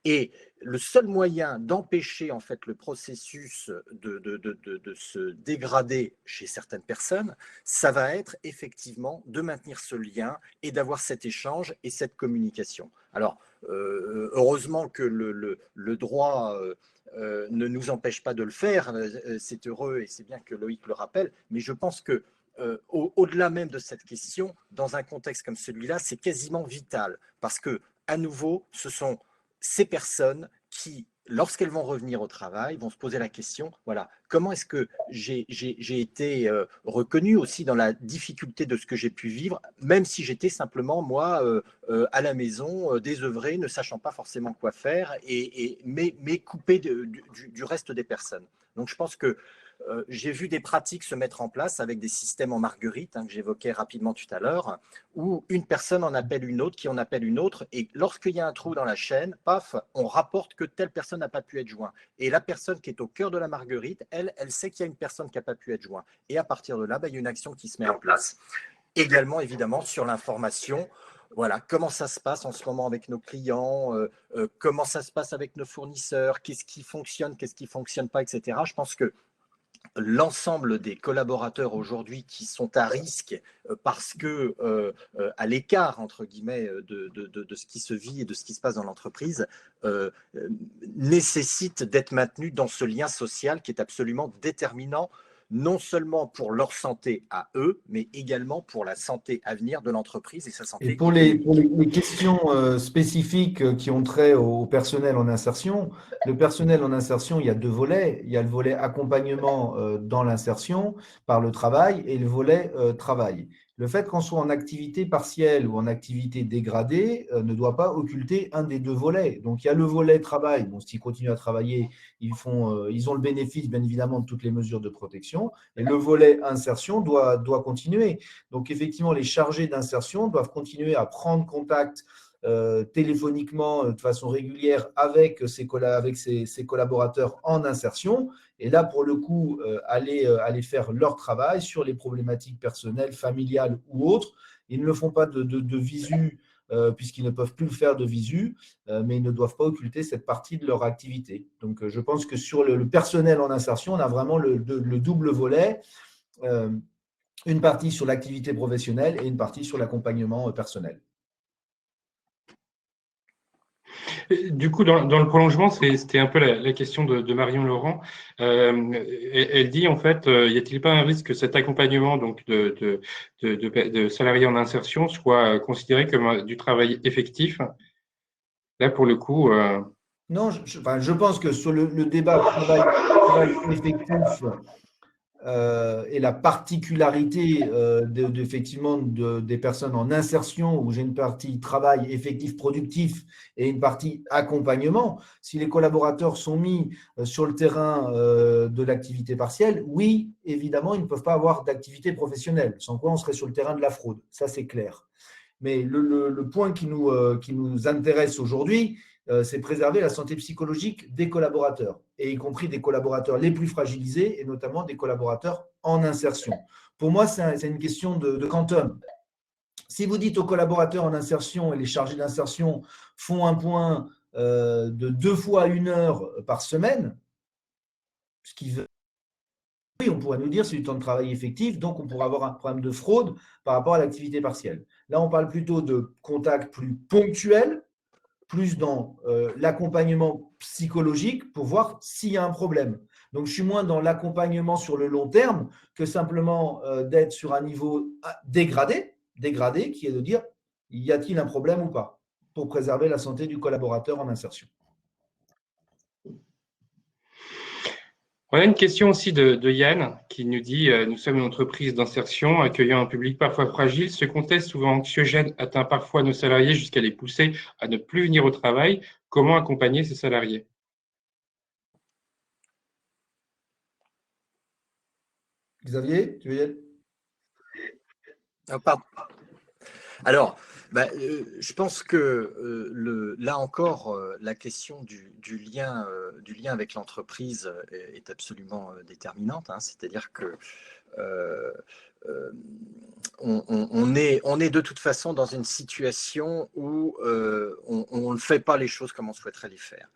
Et le seul moyen d'empêcher en fait le processus de se dégrader chez certaines personnes, ça va être effectivement de maintenir ce lien et d'avoir cet échange et cette communication. Alors, heureusement que le droit ne nous empêche pas de le faire, c'est heureux et c'est bien que Loïc le rappelle, mais je pense que au-delà même de cette question, dans un contexte comme celui-là, c'est quasiment vital parce que, à nouveau, ce sont ces personnes qui, lorsqu'elles vont revenir au travail, vont se poser la question, voilà, comment est-ce que j'ai été reconnu aussi dans la difficulté de ce que j'ai pu vivre, même si j'étais simplement, moi, à la maison, désœuvré, ne sachant pas forcément quoi faire, mais coupé du reste des personnes. Donc, je pense que j'ai vu des pratiques se mettre en place avec des systèmes en marguerite, que j'évoquais rapidement tout à l'heure, où une personne en appelle une autre, qui en appelle une autre, et lorsqu'il y a un trou dans la chaîne, paf, on rapporte que telle personne n'a pas pu être jointe. Et la personne qui est au cœur de la marguerite, elle sait qu'il y a une personne qui n'a pas pu être jointe. Et à partir de là, il y a une action qui se met en place. Également, évidemment, sur l'information. Voilà, comment ça se passe en ce moment avec nos clients, comment ça se passe avec nos fournisseurs, qu'est-ce qui fonctionne, qu'est-ce qui ne fonctionne pas, etc. Je pense que l'ensemble des collaborateurs aujourd'hui qui sont à risque parce que à l'écart entre guillemets de ce qui se vit et de ce qui se passe dans l'entreprise nécessitent d'être maintenus dans ce lien social qui est absolument déterminant, non seulement pour leur santé à eux, mais également pour la santé à venir de l'entreprise et sa santé Et pour les questions spécifiques qui ont trait au personnel en insertion, le personnel en insertion, il y a deux volets. Il y a le volet accompagnement dans l'insertion par le travail et le volet travail. Le fait qu'on soit en activité partielle ou en activité dégradée ne doit pas occulter un des deux volets. Donc, il y a le volet travail. Bon, s'ils continuent à travailler, ils ont le bénéfice, bien évidemment, de toutes les mesures de protection. Et le volet insertion doit continuer. Donc, effectivement, les chargés d'insertion doivent continuer à prendre contact téléphoniquement de façon régulière avec ses collaborateurs en insertion et là, pour le coup, aller faire leur travail sur les problématiques personnelles, familiales ou autres. Ils ne le font pas de visu, puisqu'ils ne peuvent plus le faire de visu, mais ils ne doivent pas occulter cette partie de leur activité. Donc, je pense que sur le personnel en insertion, on a vraiment le double volet, une partie sur l'activité professionnelle et une partie sur l'accompagnement personnel. Du coup, dans le prolongement, c'était un peu la question de Marion Laurent. Elle dit en fait, y a-t-il pas un risque que cet accompagnement donc de salariés en insertion soit considéré comme du travail effectif? Là, pour le coup, Non, je pense que sur le débat travail effectif et la particularité effectivement des personnes en insertion, où j'ai une partie travail effectif productif et une partie accompagnement, si les collaborateurs sont mis sur le terrain de l'activité partielle, oui, évidemment, ils ne peuvent pas avoir d'activité professionnelle, sans quoi on serait sur le terrain de la fraude, ça c'est clair. Mais le point qui nous intéresse aujourd'hui, c'est préserver la santé psychologique des collaborateurs, et y compris des collaborateurs les plus fragilisés, et notamment des collaborateurs en insertion. Pour moi, c'est une question de quantum. Si vous dites aux collaborateurs en insertion, et les chargés d'insertion font un point de 2 fois 1 heure par semaine, ce qui veut oui, on pourrait nous dire c'est du temps de travail effectif, donc on pourrait avoir un problème de fraude par rapport à l'activité partielle. Là, on parle plutôt de contacts plus ponctuels, plus dans l'accompagnement psychologique pour voir s'il y a un problème. Donc, je suis moins dans l'accompagnement sur le long terme que simplement d'être sur un niveau dégradé, qui est de dire y a-t-il un problème ou pas, pour préserver la santé du collaborateur en insertion. on a une question aussi de Yann qui nous dit nous sommes une entreprise d'insertion accueillant un public parfois fragile. Ce contexte souvent anxiogène atteint parfois nos salariés jusqu'à les pousser à ne plus venir au travail. Comment accompagner ces salariés? Xavier, tu veux y aller? Pardon. Alors, je pense que là encore, la question du lien avec l'entreprise est absolument déterminante. Hein. C'est-à-dire que on est de toute façon dans une situation où on ne fait pas les choses comme on souhaiterait les faire.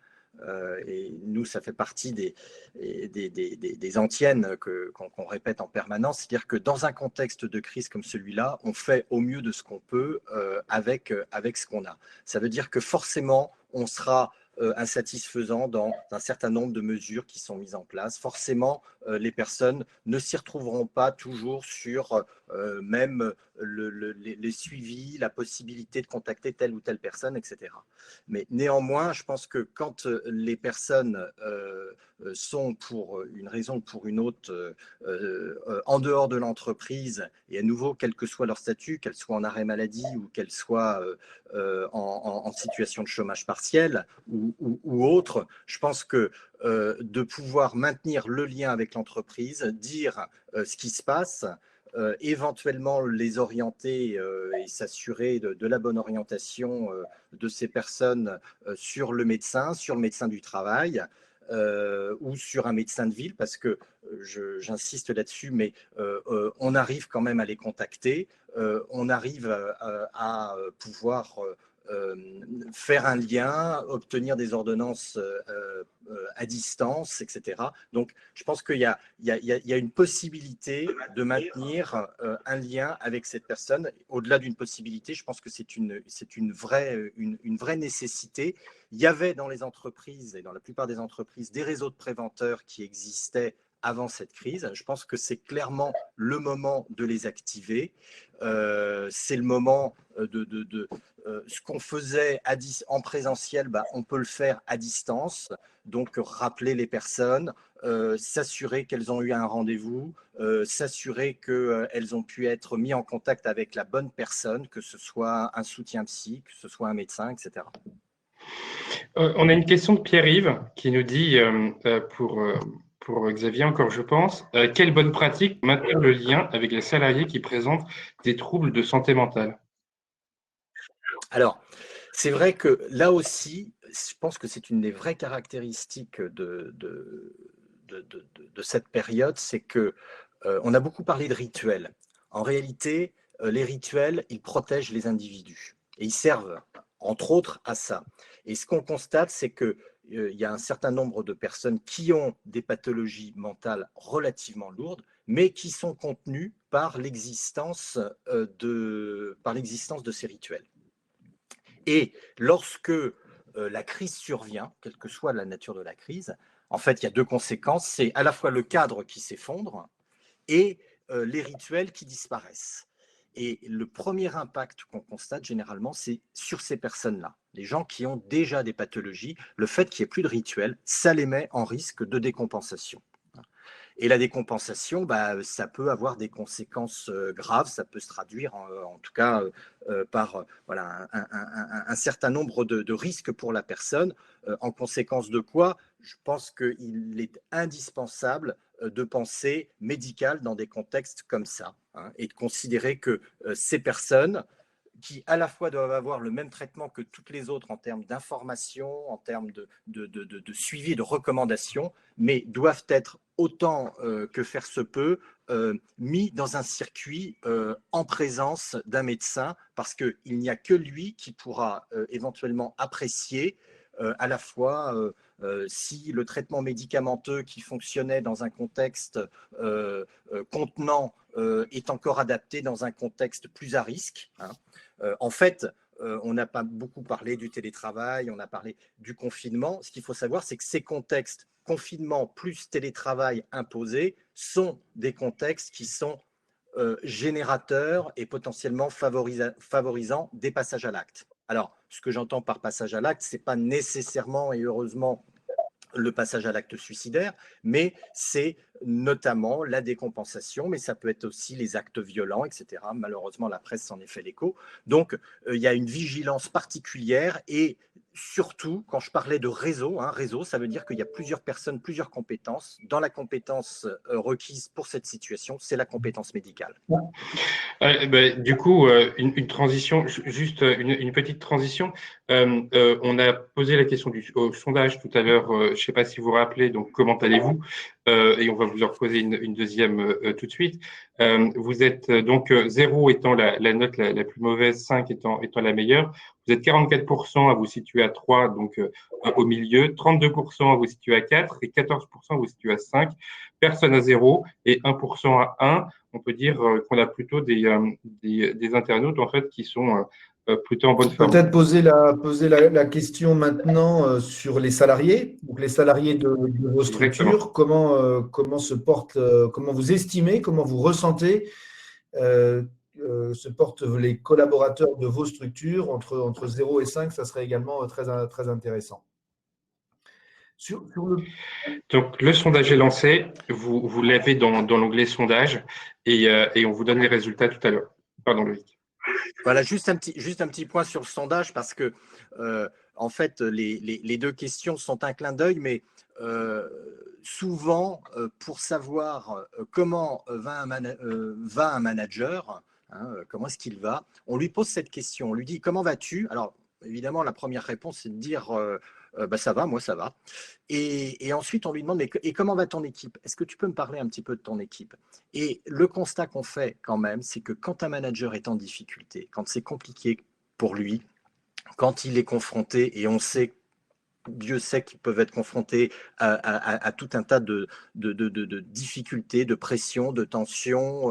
Et nous, ça fait partie des antiennes qu'on répète en permanence. C'est-à-dire que dans un contexte de crise comme celui-là, on fait au mieux de ce qu'on peut avec ce qu'on a. Ça veut dire que forcément, on sera insatisfaisant dans un certain nombre de mesures qui sont mises en place. Forcément, les personnes ne s'y retrouveront pas toujours sur même les suivis, la possibilité de contacter telle ou telle personne, etc. Mais néanmoins, je pense que quand les personnes sont pour une raison ou pour une autre en dehors de l'entreprise, et à nouveau, quel que soit leur statut, qu'elles soient en arrêt maladie ou qu'elles soient en situation de chômage partiel ou autre, je pense que de pouvoir maintenir le lien avec l'entreprise, dire ce qui se passe, éventuellement les orienter et s'assurer de la bonne orientation de ces personnes sur le médecin du travail ou sur un médecin de ville, parce que j'insiste là-dessus, mais on arrive quand même à les contacter, on arrive à pouvoir faire un lien, obtenir des ordonnances à distance, etc. Donc, je pense qu'il y a une possibilité de maintenir un lien avec cette personne. Au-delà d'une possibilité, je pense que c'est une vraie nécessité. Il y avait dans les entreprises, et dans la plupart des entreprises, des réseaux de préventeurs qui existaient avant cette crise. Je pense que c'est clairement le moment de les activer. C'est le moment de ce qu'on faisait en présentiel, on peut le faire à distance. Donc, rappeler les personnes, s'assurer qu'elles ont eu un rendez-vous, s'assurer qu'elles ont pu être mises en contact avec la bonne personne, que ce soit un soutien psy, que ce soit un médecin, etc. On a une question de Pierre-Yves qui nous dit, pour Xavier encore, je pense, quelle bonne pratique pour maintenir le lien avec les salariés qui présentent des troubles de santé mentale? Alors, c'est vrai que là aussi, je pense que c'est une des vraies caractéristiques de cette période, c'est que on a beaucoup parlé de rituels. En réalité, les rituels, ils protègent les individus et ils servent, entre autres, à ça. Et ce qu'on constate, c'est que il y a un certain nombre de personnes qui ont des pathologies mentales relativement lourdes, mais qui sont contenues par l'existence de ces rituels. Et lorsque la crise survient, quelle que soit la nature de la crise, en fait, il y a deux conséquences. C'est à la fois le cadre qui s'effondre et les rituels qui disparaissent. Et le premier impact qu'on constate généralement, c'est sur ces personnes-là. Les gens qui ont déjà des pathologies, le fait qu'il n'y ait plus de rituels, ça les met en risque de décompensation. Et la décompensation, bah, ça peut avoir des conséquences graves, ça peut se traduire en tout cas par voilà, un certain nombre de risques pour la personne. En conséquence de quoi, je pense qu'il est indispensable de penser médical dans des contextes comme ça, hein, et de considérer que ces personnes qui à la fois doivent avoir le même traitement que toutes les autres en termes d'information, en termes de suivi, de recommandations, mais doivent être autant que faire se peut mis dans un circuit en présence d'un médecin, parce qu'il n'y a que lui qui pourra éventuellement apprécier à la fois si le traitement médicamenteux qui fonctionnait dans un contexte contenant est encore adapté dans un contexte plus à risque, hein. En fait, on n'a pas beaucoup parlé du télétravail, on a parlé du confinement. Ce qu'il faut savoir, c'est que ces contextes, confinement plus télétravail imposé, sont des contextes qui sont générateurs et potentiellement favorisant des passages à l'acte. Alors, ce que j'entends par passage à l'acte, ce n'est pas nécessairement et heureusement le passage à l'acte suicidaire, mais c'est notamment la décompensation, mais ça peut être aussi les actes violents, etc. Malheureusement, la presse s'en est fait l'écho. Donc, il y a une vigilance particulière et surtout, quand je parlais de réseau, hein, réseau, ça veut dire qu'il y a plusieurs personnes, plusieurs compétences. Dans la compétence requise pour cette situation, c'est la compétence médicale. Du coup, une transition, juste une petite transition. On a posé la question au sondage tout à l'heure. Je ne sais pas si vous vous rappelez. Donc, comment allez-vous? Et on va vous en reposer une deuxième tout de suite. Vous êtes donc 0 étant la note la plus mauvaise, 5 étant la meilleure. Vous êtes 44% à vous situer à 3, donc au milieu, 32% à vous situer à 4 et 14% à vous situer à 5. Personne à 0 et 1% à 1. On peut dire qu'on a plutôt des internautes en fait qui sont plutôt en bonne forme. Peut-être poser la question maintenant sur les salariés, donc les salariés de vos structures. Comment se portent, comment vous estimez, comment vous ressentez se portent les collaborateurs de vos structures entre 0 et 5, ça serait également très, très intéressant. Donc, le sondage est lancé. Vous l'avez dans l'onglet sondage et on vous donne les résultats tout à l'heure. Pardon, Loïc. Voilà, juste un petit point sur le sondage parce que, en fait, les deux questions sont un clin d'œil, mais souvent, pour savoir comment va un manager, hein, comment est-ce qu'il va, on lui pose cette question. On lui dit « Comment vas-tu » Alors, évidemment, la première réponse, c'est de dire bah, « Ça va, moi, ça va ». Et ensuite, on lui demande « Et comment va ton équipe? Est-ce que tu peux me parler un petit peu de ton équipe ?» Et le constat qu'on fait quand même, c'est que quand un manager est en difficulté, quand c'est compliqué pour lui, quand il est confronté, et on sait, Dieu sait qu'ils peuvent être confrontés à tout un tas de difficultés, de pressions, de tensions,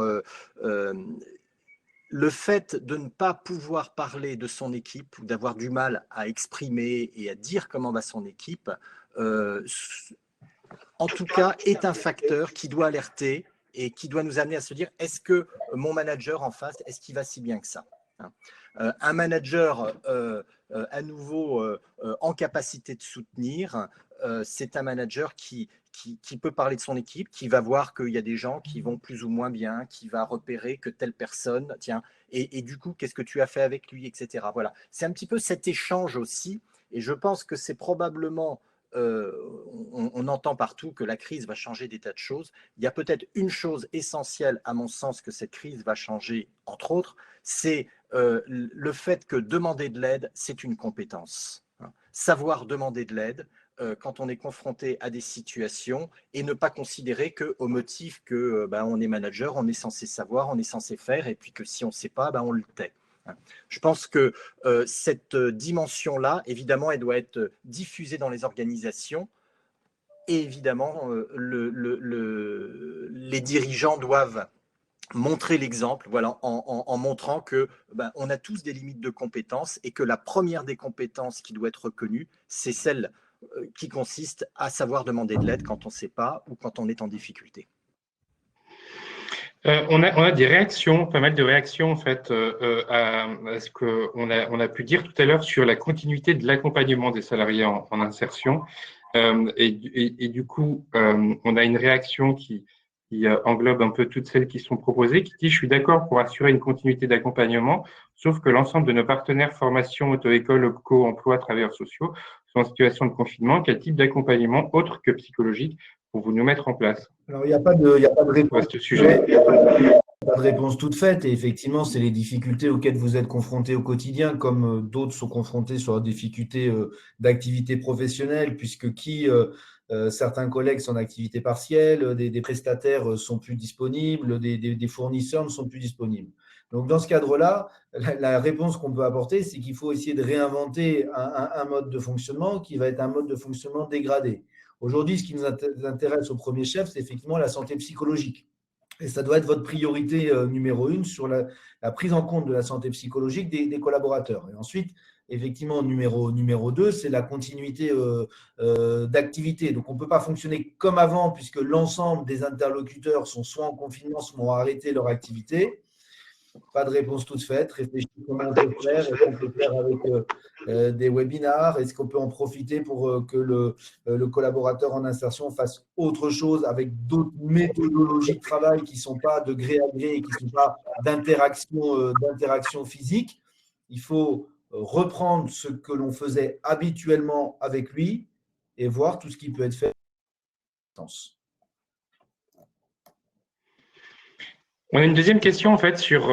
le fait de ne pas pouvoir parler de son équipe ou d'avoir du mal à exprimer et à dire comment va son équipe, en tout cas, est un facteur qui doit alerter et qui doit nous amener à se dire, est-ce que mon manager en face, est-ce qu'il va si bien que ça? Un manager à nouveau en capacité de soutenir, c'est un manager qui peut parler de son équipe, qui va voir qu'il y a des gens qui vont plus ou moins bien, qui va repérer que telle personne, tiens, et du coup, qu'est-ce que tu as fait avec lui, etc. Voilà, c'est un petit peu cet échange aussi, et je pense que c'est probablement on entend partout que la crise va changer des tas de choses. Il y a peut-être une chose essentielle, à mon sens, que cette crise va changer, entre autres, c'est le fait que demander de l'aide, c'est une compétence. Savoir demander de l'aide, quand on est confronté à des situations et ne pas considérer qu'au motif que on est manager, on est censé savoir, on est censé faire, et puis que si on ne sait pas, on le tait. Je pense que cette dimension-là, évidemment, elle doit être diffusée dans les organisations. Et évidemment, les dirigeants doivent montrer l'exemple, voilà, en montrant que on a tous des limites de compétences et que la première des compétences qui doit être reconnue, c'est celle qui consiste à savoir demander de l'aide quand on ne sait pas ou quand on est en difficulté. On a des réactions, pas mal de réactions en fait à ce qu'on a pu dire tout à l'heure sur la continuité de l'accompagnement des salariés en insertion. Et du coup, on a une réaction qui englobe un peu toutes celles qui sont proposées, qui dit: je suis d'accord pour assurer une continuité d'accompagnement, sauf que l'ensemble de nos partenaires formation, auto-école, OPCO, emploi, travailleurs sociaux sont en situation de confinement. Quel type d'accompagnement autre que psychologique pour vous nous mettre en place? Alors, il n'y a pas de réponse. À ce sujet. Pas de réponse toute faite, et effectivement, c'est les difficultés auxquelles vous êtes confrontés au quotidien, comme d'autres sont confrontés sur des difficultés d'activité professionnelle, puisque certains collègues sont en activité partielle, des prestataires sont plus disponibles, des fournisseurs ne sont plus disponibles. Donc, dans ce cadre-là, la réponse qu'on peut apporter, c'est qu'il faut essayer de réinventer un mode de fonctionnement qui va être un mode de fonctionnement dégradé. Aujourd'hui, ce qui nous intéresse au premier chef, c'est effectivement la santé psychologique. Et ça doit être votre priorité numéro 1 sur la prise en compte de la santé psychologique des collaborateurs. Et ensuite, effectivement, numéro 2, c'est la continuité d'activité. Donc, on ne peut pas fonctionner comme avant puisque l'ensemble des interlocuteurs sont soit en confinement, soit ont arrêté leur activité. Pas de réponse toute faite. Réfléchissez comment on peut faire. Est-ce qu'on peut faire avec des webinars? Est-ce qu'on peut en profiter pour que le collaborateur en insertion fasse autre chose avec d'autres méthodologies de travail qui ne sont pas de gré à gré et qui ne sont pas d'interaction physique? Il faut reprendre ce que l'on faisait habituellement avec lui et voir tout ce qui peut être fait à distance. On a une deuxième question en fait sur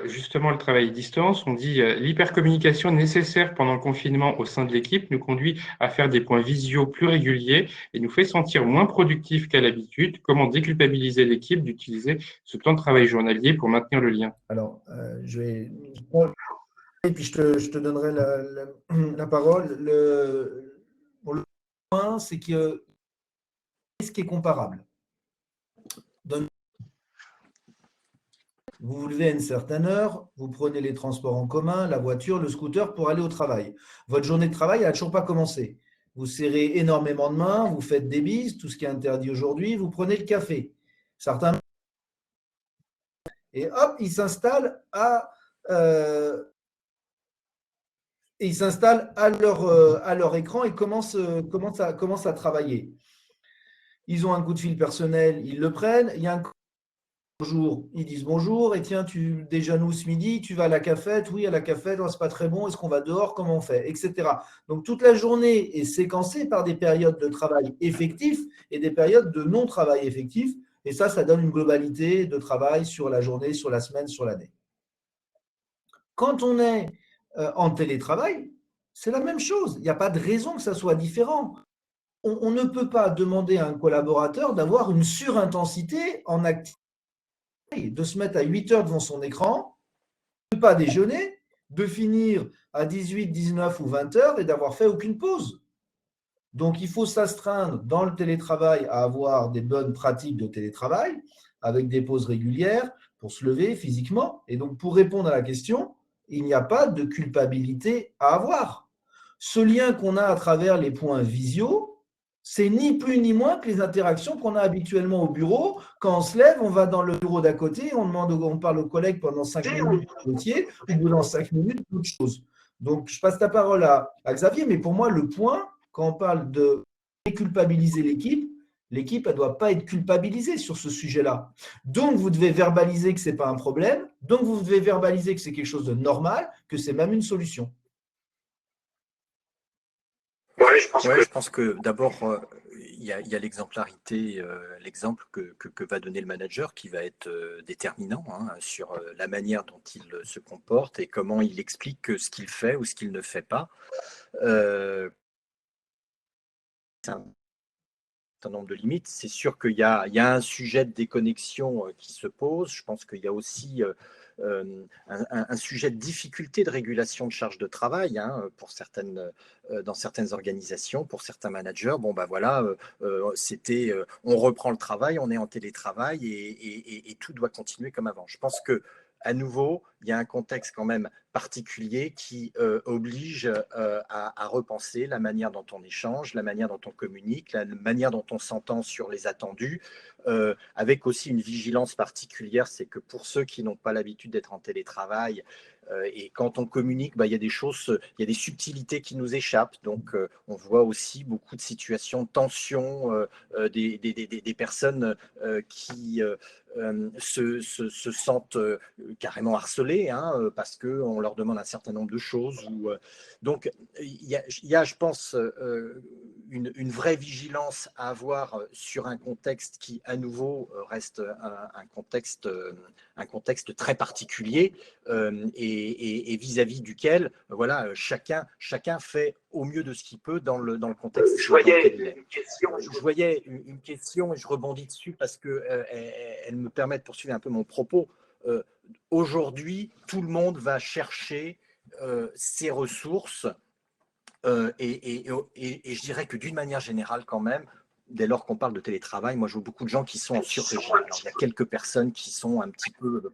justement le travail à distance. On dit l'hypercommunication nécessaire pendant le confinement au sein de l'équipe nous conduit à faire des points visio plus réguliers et nous fait sentir moins productifs qu'à l'habitude. Comment déculpabiliser l'équipe d'utiliser ce temps de travail journalier pour maintenir le lien? Alors, je vais et puis je te donnerai la parole. Le point, c'est que ce qui est comparable. Vous vous levez à une certaine heure, vous prenez les transports en commun, la voiture, le scooter pour aller au travail. Votre journée de travail, elle n'a toujours pas commencé. Vous serrez énormément de mains, vous faites des bises, tout ce qui est interdit aujourd'hui, vous prenez le café. Certains et hop, ils s'installent à leur écran et commencent à travailler. Ils ont un coup de fil personnel, ils le prennent. Il y a un bonjour, ils disent bonjour, et tiens, tu déjeunes où ce midi? Tu vas à la cafette? Oui, à la cafette, c'est pas très bon, est-ce qu'on va dehors? Comment on fait? Etc. Donc, toute la journée est séquencée par des périodes de travail effectif et des périodes de non-travail effectif, et ça donne une globalité de travail sur la journée, sur la semaine, sur l'année. Quand on est en télétravail, c'est la même chose. Il n'y a pas de raison que ça soit différent. On ne peut pas demander à un collaborateur d'avoir une surintensité en activité, de se mettre à 8 heures devant son écran, de ne pas déjeuner, de finir à 18, 19 ou 20 heures et d'avoir fait aucune pause. Donc, il faut s'astreindre dans le télétravail à avoir des bonnes pratiques de télétravail avec des pauses régulières pour se lever physiquement. Et donc, pour répondre à la question, il n'y a pas de culpabilité à avoir. Ce lien qu'on a à travers les points visio, c'est ni plus ni moins que les interactions qu'on a habituellement au bureau. Quand on se lève, on va dans le bureau d'à côté, on parle aux collègues pendant 5 minutes de métier, ou dans 5 minutes d'autre chose. Donc, je passe la parole à Xavier, mais pour moi, le point, quand on parle de déculpabiliser l'équipe, elle ne doit pas être culpabilisée sur ce sujet-là. Donc, vous devez verbaliser que ce n'est pas un problème, donc vous devez verbaliser que c'est quelque chose de normal, que c'est même une solution. Je pense que d'abord, il y a l'exemplarité, l'exemple que va donner le manager qui va être déterminant sur la manière dont il se comporte et comment il explique ce qu'il fait ou ce qu'il ne fait pas. un certain nombre de limites. C'est sûr qu'il y a un sujet de déconnexion qui se pose. Je pense qu'il y a aussi un sujet de difficulté de régulation de charge de travail pour dans certaines organisations, pour certains managers. Bon, ben voilà, on reprend le travail, on est en télétravail et tout doit continuer comme avant. Je pense que à nouveau, il y a un contexte quand même particulier qui oblige à repenser la manière dont on échange, la manière dont on communique, la manière dont on s'entend sur les attendus, avec aussi une vigilance particulière, c'est que pour ceux qui n'ont pas l'habitude d'être en télétravail, et quand on communique, il y a des choses, il y a des subtilités qui nous échappent. Donc, on voit aussi beaucoup de situations de tension, des personnes qui se sentent carrément harcelées parce qu'on leur demande un certain nombre de choses. Donc, il y a, je pense, une vraie vigilance à avoir sur un contexte qui, à nouveau, reste un contexte très particulier et vis-à-vis duquel voilà, chacun fait au mieux de ce qu'il peut dans le contexte dans lequel il est. Je voyais une question et je rebondis dessus parce qu'elle me permet de poursuivre un peu mon propos. Aujourd'hui, tout le monde va chercher ses ressources et je dirais que d'une manière générale quand même, dès lors qu'on parle de télétravail, moi je vois beaucoup de gens qui sont en sur-régime. Alors il y a quelques personnes qui sont un petit peu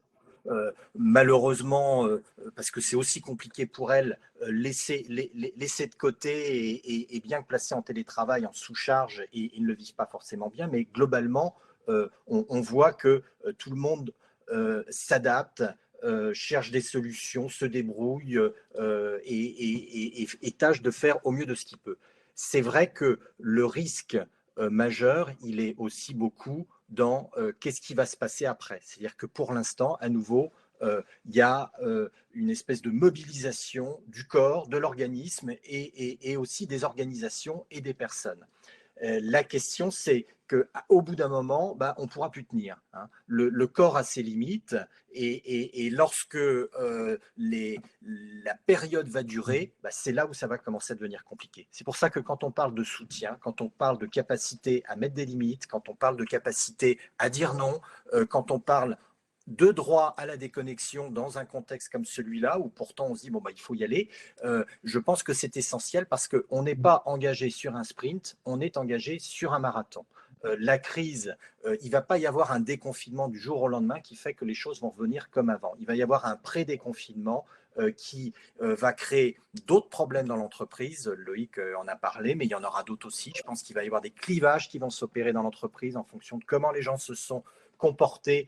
malheureusement, parce que c'est aussi compliqué pour elles, laissées de côté et bien placées en télétravail, en sous-charge, et ils ne le vivent pas forcément bien. Mais globalement, on voit que tout le monde s'adapte, cherche des solutions, se débrouille et tâche de faire au mieux de ce qu'il peut. C'est vrai que le risque majeur, il est aussi beaucoup dans qu'est-ce qui va se passer après. C'est-à-dire que pour l'instant, à nouveau, il y a une espèce de mobilisation du corps, de l'organisme et aussi des organisations et des personnes. La question, c'est qu'au bout d'un moment, on ne pourra plus tenir. Le corps a ses limites et lorsque la période va durer, c'est là où ça va commencer à devenir compliqué. C'est pour ça que quand on parle de soutien, quand on parle de capacité à mettre des limites, quand on parle de capacité à dire non, quand on parle de droit à la déconnexion dans un contexte comme celui-là, où pourtant on se dit, il faut y aller, je pense que c'est essentiel parce qu'on n'est pas engagé sur un sprint, on est engagé sur un marathon. La crise, il ne va pas y avoir un déconfinement du jour au lendemain qui fait que les choses vont revenir comme avant. Il va y avoir un pré-déconfinement qui va créer d'autres problèmes dans l'entreprise. Loïc en a parlé, mais il y en aura d'autres aussi. Je pense qu'il va y avoir des clivages qui vont s'opérer dans l'entreprise en fonction de comment les gens se sont comportés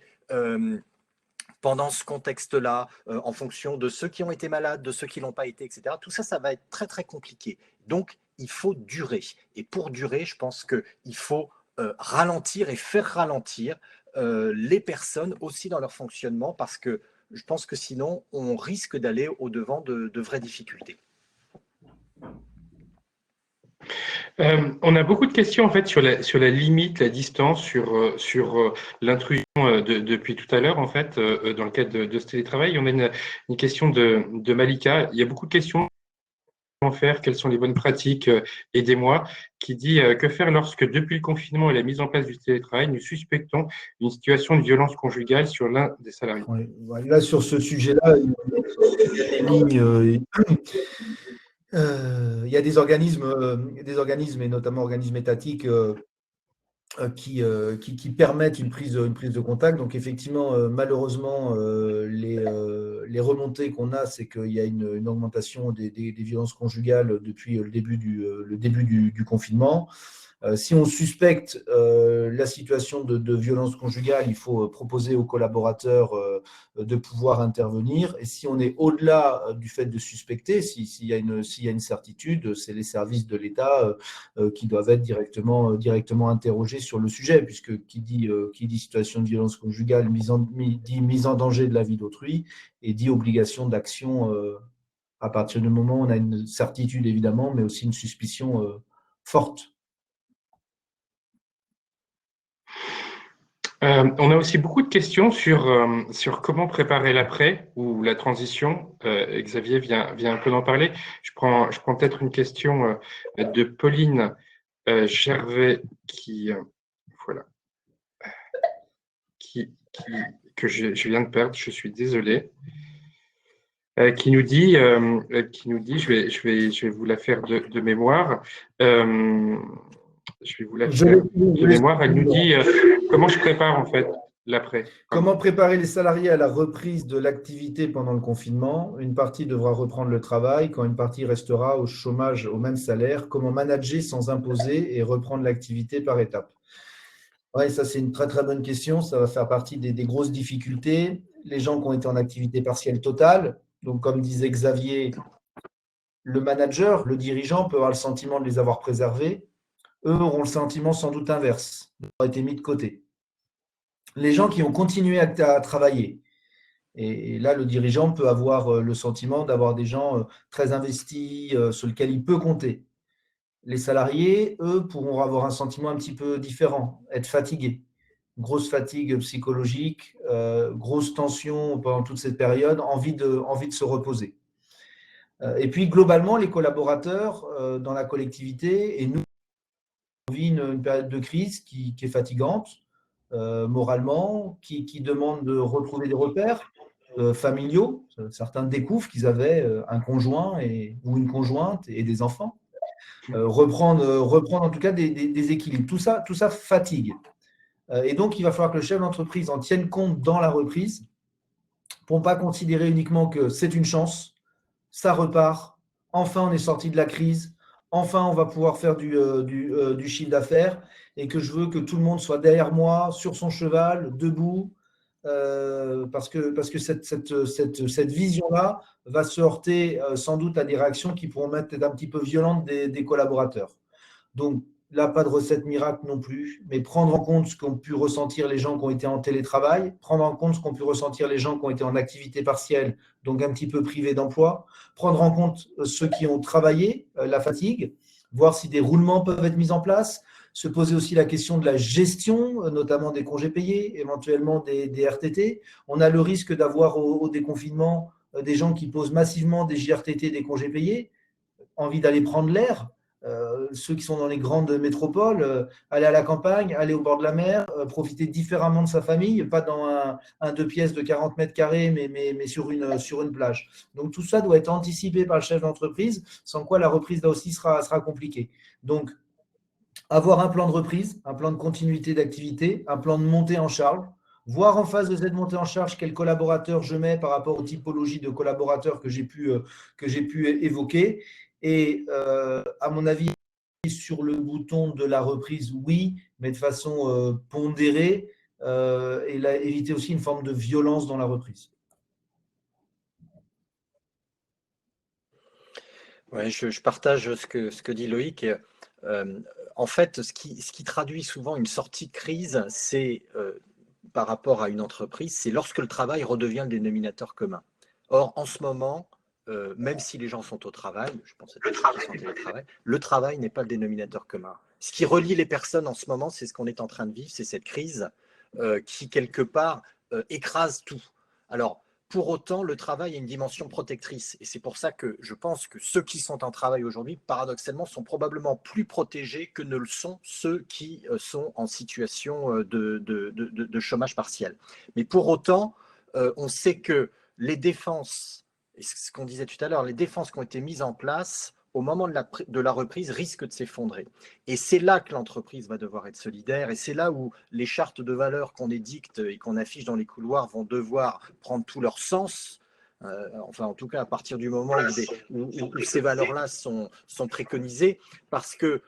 pendant ce contexte-là, en fonction de ceux qui ont été malades, de ceux qui ne l'ont pas été, etc. Tout ça, ça va être très, très compliqué. Donc, il faut durer. Et pour durer, je pense qu'il faut ralentir et faire ralentir les personnes aussi dans leur fonctionnement, parce que je pense que sinon, on risque d'aller au-devant de vraies difficultés. On a beaucoup de questions en fait sur la limite, la distance, sur l'intrusion depuis tout à l'heure en fait dans le cadre de ce télétravail. On a une question de Malika. Il y a beaucoup de questions. Comment faire, quelles sont les bonnes pratiques, aidez-moi, qui dit que faire lorsque depuis le confinement et la mise en place du télétravail, nous suspectons une situation de violence conjugale sur l'un des salariés. Oui, là, sur ce sujet-là, il y a des lignes. Il y a des organismes et notamment organismes étatiques qui permettent une prise de contact. Donc effectivement, malheureusement, les remontées qu'on a, c'est qu'il y a une augmentation des violences conjugales depuis le début du confinement. Si on suspecte la situation de violence conjugale, il faut proposer aux collaborateurs de pouvoir intervenir. Et si on est au-delà du fait de suspecter, s'il y a une certitude, c'est les services de l'État qui doivent être directement interrogés sur le sujet, puisque qui dit situation de violence conjugale dit mise en danger de la vie d'autrui et dit obligation d'action à partir du moment où on a une certitude évidemment, mais aussi une suspicion forte. On a aussi beaucoup de questions sur comment préparer l'après ou la transition. Xavier vient un peu d'en parler. Je prends peut-être une question de Pauline Gervais voilà, que je viens de perdre, je suis désolé, qui nous dit, je vais vous la faire de mémoire. Je vais vous la faire de mémoire. Elle nous dit comment je prépare en fait l'après. Comment préparer les salariés à la reprise de l'activité pendant le confinement? Une partie devra reprendre le travail quand une partie restera au chômage au même salaire. Comment manager sans imposer et reprendre l'activité par étapes? Oui, ça c'est une très très bonne question. Ça va faire partie des grosses difficultés. Les gens qui ont été en activité partielle totale, donc comme disait Xavier, le manager, le dirigeant peut avoir le sentiment de les avoir préservés. Eux auront le sentiment sans doute inverse, d'avoir été mis de côté. Les gens qui ont continué à travailler, et là, le dirigeant peut avoir le sentiment d'avoir des gens très investis sur lesquels il peut compter. Les salariés, eux, pourront avoir un sentiment un petit peu différent, être fatigués. Grosse fatigue psychologique, grosse tension pendant toute cette période, envie de se reposer. Et puis, globalement, les collaborateurs dans la collectivité, et nous, on vit une période de crise qui est fatigante, moralement, qui demande de retrouver des repères familiaux. Certains découvrent qu'ils avaient un conjoint ou une conjointe et des enfants. Reprendre en tout cas des équilibres. Tout ça fatigue. Et donc, il va falloir que le chef d'entreprise en tienne compte dans la reprise pour ne pas considérer uniquement que c'est une chance, ça repart, enfin on est sorti de la crise, enfin on va pouvoir faire du chiffre d'affaires et que je veux que tout le monde soit derrière moi, sur son cheval, debout, parce que cette vision-là va se heurter sans doute à des réactions qui pourront être un petit peu violentes des collaborateurs. Donc là, pas de recette miracle non plus, mais prendre en compte ce qu'ont pu ressentir les gens qui ont été en télétravail, prendre en compte ce qu'ont pu ressentir les gens qui ont été en activité partielle, donc un petit peu privés d'emploi, prendre en compte ceux qui ont travaillé, la fatigue, voir si des roulements peuvent être mis en place, se poser aussi la question de la gestion, notamment des congés payés, éventuellement des RTT. On a le risque d'avoir au déconfinement des gens qui posent massivement des JRTT, des congés payés, envie d'aller prendre l'air. Ceux qui sont dans les grandes métropoles, aller à la campagne, aller au bord de la mer, profiter différemment de sa famille, pas dans un 2 pièces de 40 mètres carrés, mais sur une plage. Donc tout ça doit être anticipé par le chef d'entreprise, sans quoi la reprise là aussi sera compliquée. Donc avoir un plan de reprise, un plan de continuité d'activité, un plan de montée en charge, voir en face de cette montée en charge quels collaborateurs je mets par rapport aux typologies de collaborateurs que j'ai pu évoquer. Et à mon avis, sur le bouton de la reprise, oui, mais de façon pondérée, et là, éviter aussi une forme de violence dans la reprise. Ouais, je partage ce que dit Loïc. En fait, ce qui traduit souvent une sortie de crise, c'est par rapport à une entreprise, c'est lorsque le travail redevient le dénominateur commun. Or, en ce moment, même si les gens sont au travail, je pense à tous ceux qui sont en télétravail, le travail n'est pas le dénominateur commun. Ce qui relie les personnes en ce moment, c'est ce qu'on est en train de vivre, c'est cette crise qui, quelque part, écrase tout. Alors, pour autant, le travail a une dimension protectrice. Et c'est pour ça que je pense que ceux qui sont en travail aujourd'hui, paradoxalement, sont probablement plus protégés que ne le sont ceux qui sont en situation de chômage partiel. Mais pour autant, on sait que les défenses, et ce qu'on disait tout à l'heure, les défenses qui ont été mises en place au moment de la reprise risquent de s'effondrer. Et c'est là que l'entreprise va devoir être solidaire, et c'est là où les chartes de valeurs qu'on édicte et qu'on affiche dans les couloirs vont devoir prendre tout leur sens. Enfin, en tout cas, à partir du moment où ces valeurs-là sont préconisées, parce que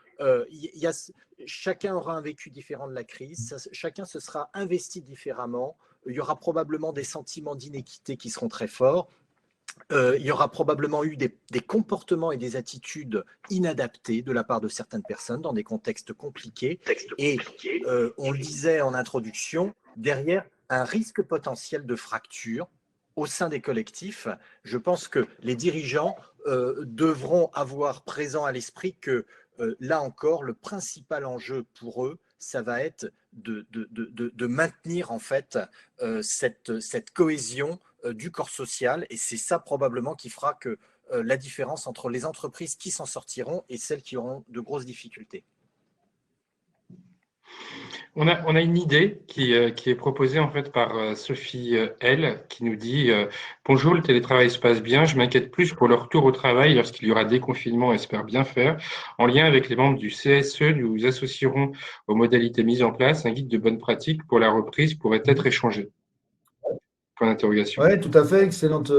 chacun aura un vécu différent de la crise, chacun se sera investi différemment, il y aura probablement des sentiments d'inéquité qui seront très forts. Il y aura probablement eu des comportements et des attitudes inadaptées de la part de certaines personnes dans des contextes compliqués. Et on le disait en introduction, derrière un risque potentiel de fracture au sein des collectifs. Je pense que les dirigeants devront avoir présent à l'esprit que là encore, le principal enjeu pour eux, ça va être de maintenir en fait cette cohésion du corps social, et c'est ça probablement qui fera que la différence entre les entreprises qui s'en sortiront et celles qui auront de grosses difficultés. On a une idée qui est proposée en fait par Sophie L, qui nous dit bonjour, le télétravail se passe bien, je m'inquiète plus pour le retour au travail lorsqu'il y aura déconfinement, espère bien faire. En lien avec les membres du CSE, nous associerons aux modalités mises en place. Un guide de bonne pratique pour la reprise pourrait être échangé. Point d'interrogation. Oui, tout à fait, excellente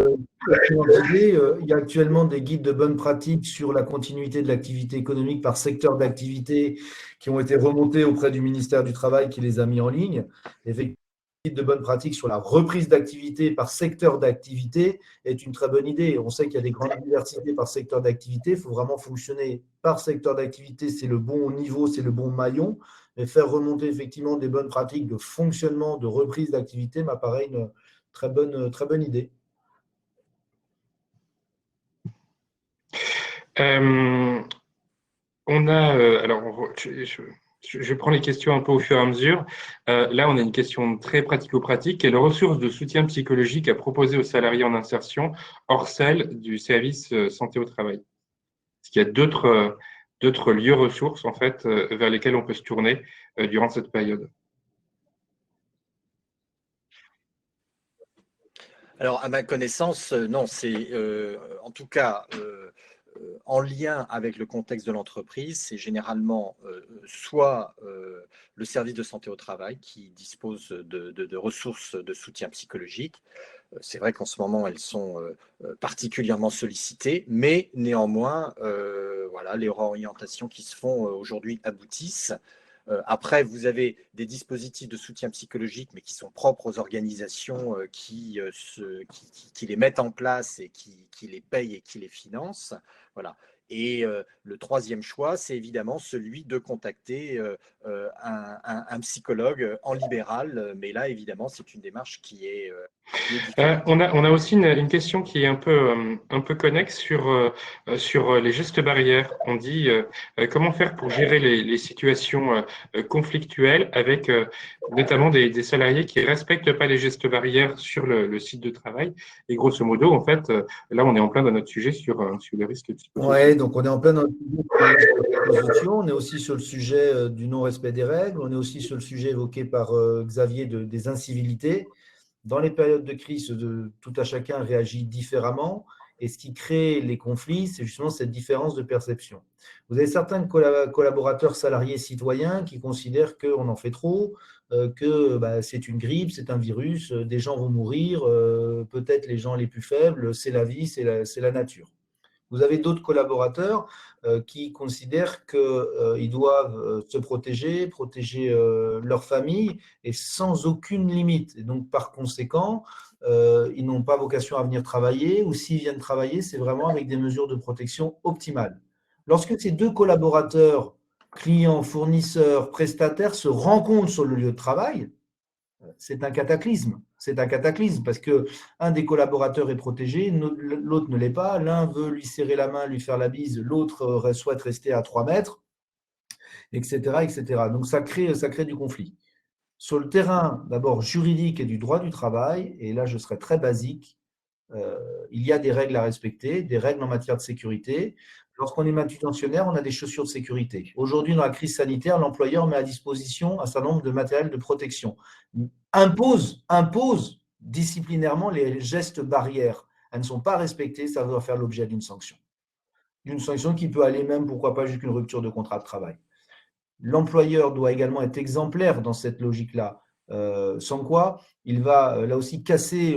idée. Il y a actuellement des guides de bonne pratique sur la continuité de l'activité économique par secteur d'activité qui ont été remontés auprès du ministère du Travail qui les a mis en ligne. Effectivement, le guide de bonne pratique sur la reprise d'activité par secteur d'activité est une très bonne idée. On sait qu'il y a des grandes diversités par secteur d'activité. Il faut vraiment fonctionner par secteur d'activité. C'est le bon niveau, c'est le bon maillon. Mais faire remonter effectivement des bonnes pratiques de fonctionnement, de reprise d'activité m'apparaît une très bonne idée. On a, alors, je prends les questions un peu au fur et à mesure. Là, on a une question très pratico-pratique. Quelles ressources de soutien psychologique à proposer aux salariés en insertion, hors celle du service santé au travail? Est-ce qu'il y a d'autres lieux ressources, en fait, vers lesquels on peut se tourner durant cette période? Alors, à ma connaissance, non, c'est en tout cas en lien avec le contexte de l'entreprise, c'est généralement soit le service de santé au travail qui dispose de ressources de soutien psychologique. C'est vrai qu'en ce moment, elles sont particulièrement sollicitées, mais néanmoins, voilà, les réorientations qui se font aujourd'hui aboutissent. Après, vous avez des dispositifs de soutien psychologique, mais qui sont propres aux organisations qui les mettent en place et qui les payent et qui les financent. Voilà. Et le troisième choix, c'est évidemment celui de contacter un psychologue en libéral. Mais là, évidemment, c'est une démarche qui est différente. On a aussi une question qui est un peu connexe sur les gestes barrières. On dit comment faire pour gérer les situations conflictuelles avec notamment des salariés qui ne respectent pas les gestes barrières sur le site de travail. Et grosso modo, en fait, là, on est en plein dans notre sujet sur les risques Oui, psychosociaux. donc on est en plein dans le sujet des risques psychosociaux. On est aussi sur le sujet du non-respect des règles. On est aussi sur le sujet évoqué par Xavier des incivilités. Dans les périodes de crise, tout à chacun réagit différemment. Et ce qui crée les conflits, c'est justement cette différence de perception. Vous avez certains collaborateurs salariés citoyens qui considèrent qu'on en fait trop, que c'est une grippe, c'est un virus, des gens vont mourir, peut-être les gens les plus faibles, c'est la vie, c'est la nature. Vous avez d'autres collaborateurs qui considèrent qu'ils doivent se protéger leur famille et sans aucune limite. Et donc, par conséquent, ils n'ont pas vocation à venir travailler ou s'ils viennent travailler, c'est vraiment avec des mesures de protection optimales. Lorsque ces deux collaborateurs, clients, fournisseurs, prestataires, se rencontrent sur le lieu de travail, c'est un cataclysme. C'est un cataclysme parce que un des collaborateurs est protégé, l'autre ne l'est pas. L'un veut lui serrer la main, lui faire la bise, l'autre souhaite rester à 3 mètres, etc., etc. Donc ça crée du conflit. Sur le terrain, d'abord juridique et du droit du travail, et là je serai très basique, il y a des règles à respecter, des règles en matière de sécurité. Lorsqu'on est manutentionnaire, on a des chaussures de sécurité. Aujourd'hui, dans la crise sanitaire, l'employeur met à disposition un certain nombre de matériel de protection. Impose disciplinairement les gestes barrières. Elles ne sont pas respectées, ça doit faire l'objet d'une sanction. D'une sanction qui peut aller même, pourquoi pas, jusqu'à une rupture de contrat de travail. L'employeur doit également être exemplaire dans cette logique-là. Sans quoi, il va là aussi casser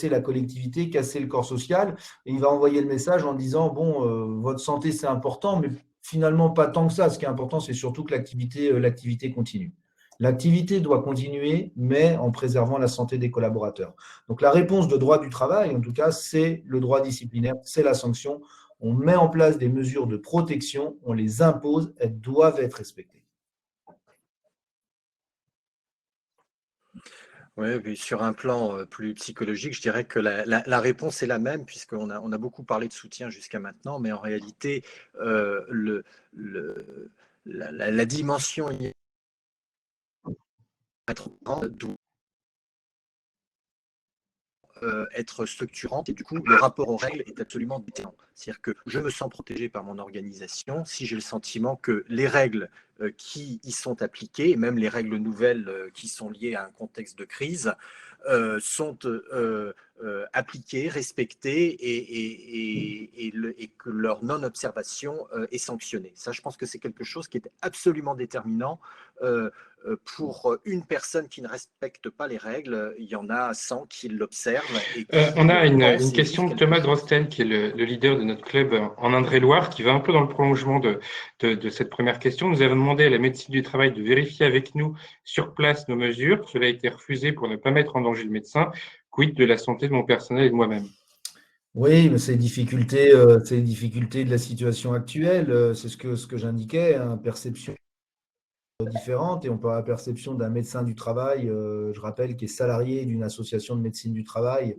la collectivité, casser le corps social, et il va envoyer le message en disant, bon, votre santé c'est important, mais finalement pas tant que ça. Ce qui est important, c'est surtout que l'activité continue. L'activité doit continuer, mais en préservant la santé des collaborateurs. Donc la réponse de droit du travail, en tout cas, c'est le droit disciplinaire, c'est la sanction. On met en place des mesures de protection, on les impose, elles doivent être respectées. Oui, sur un plan plus psychologique, je dirais que la réponse est la même, on a beaucoup parlé de soutien jusqu'à maintenant, mais en réalité, le, le- la dimension doit être structurante et du coup, le rapport aux règles est absolument déterminant. C'est-à-dire que je me sens protégé par mon organisation si j'ai le sentiment que les règles qui y sont appliquées, et même les règles nouvelles qui sont liées à un contexte de crise, sont appliquées, respectées et que leur non-observation est sanctionnée. Ça, je pense que c'est quelque chose qui est absolument déterminant. Pour une personne qui ne respecte pas les règles, il y en a 100 qui l'observent et qui On a pensent une et vivent question de quelque Thomas chose. Drostel, qui est le leader de notre club en Indre-et-Loire, qui va un peu dans le prolongement de cette première question. Nous avons demandé à la médecine du travail de vérifier avec nous sur place nos mesures. Cela a été refusé pour ne pas mettre en danger le médecin. Quid de la santé de mon personnel et de moi-même? Oui, mais c'est les difficultés de la situation actuelle. C'est ce que j'indiquais, hein, perception différente. Et on parle de la perception d'un médecin du travail, je rappelle, qui est salarié d'une association de médecine du travail,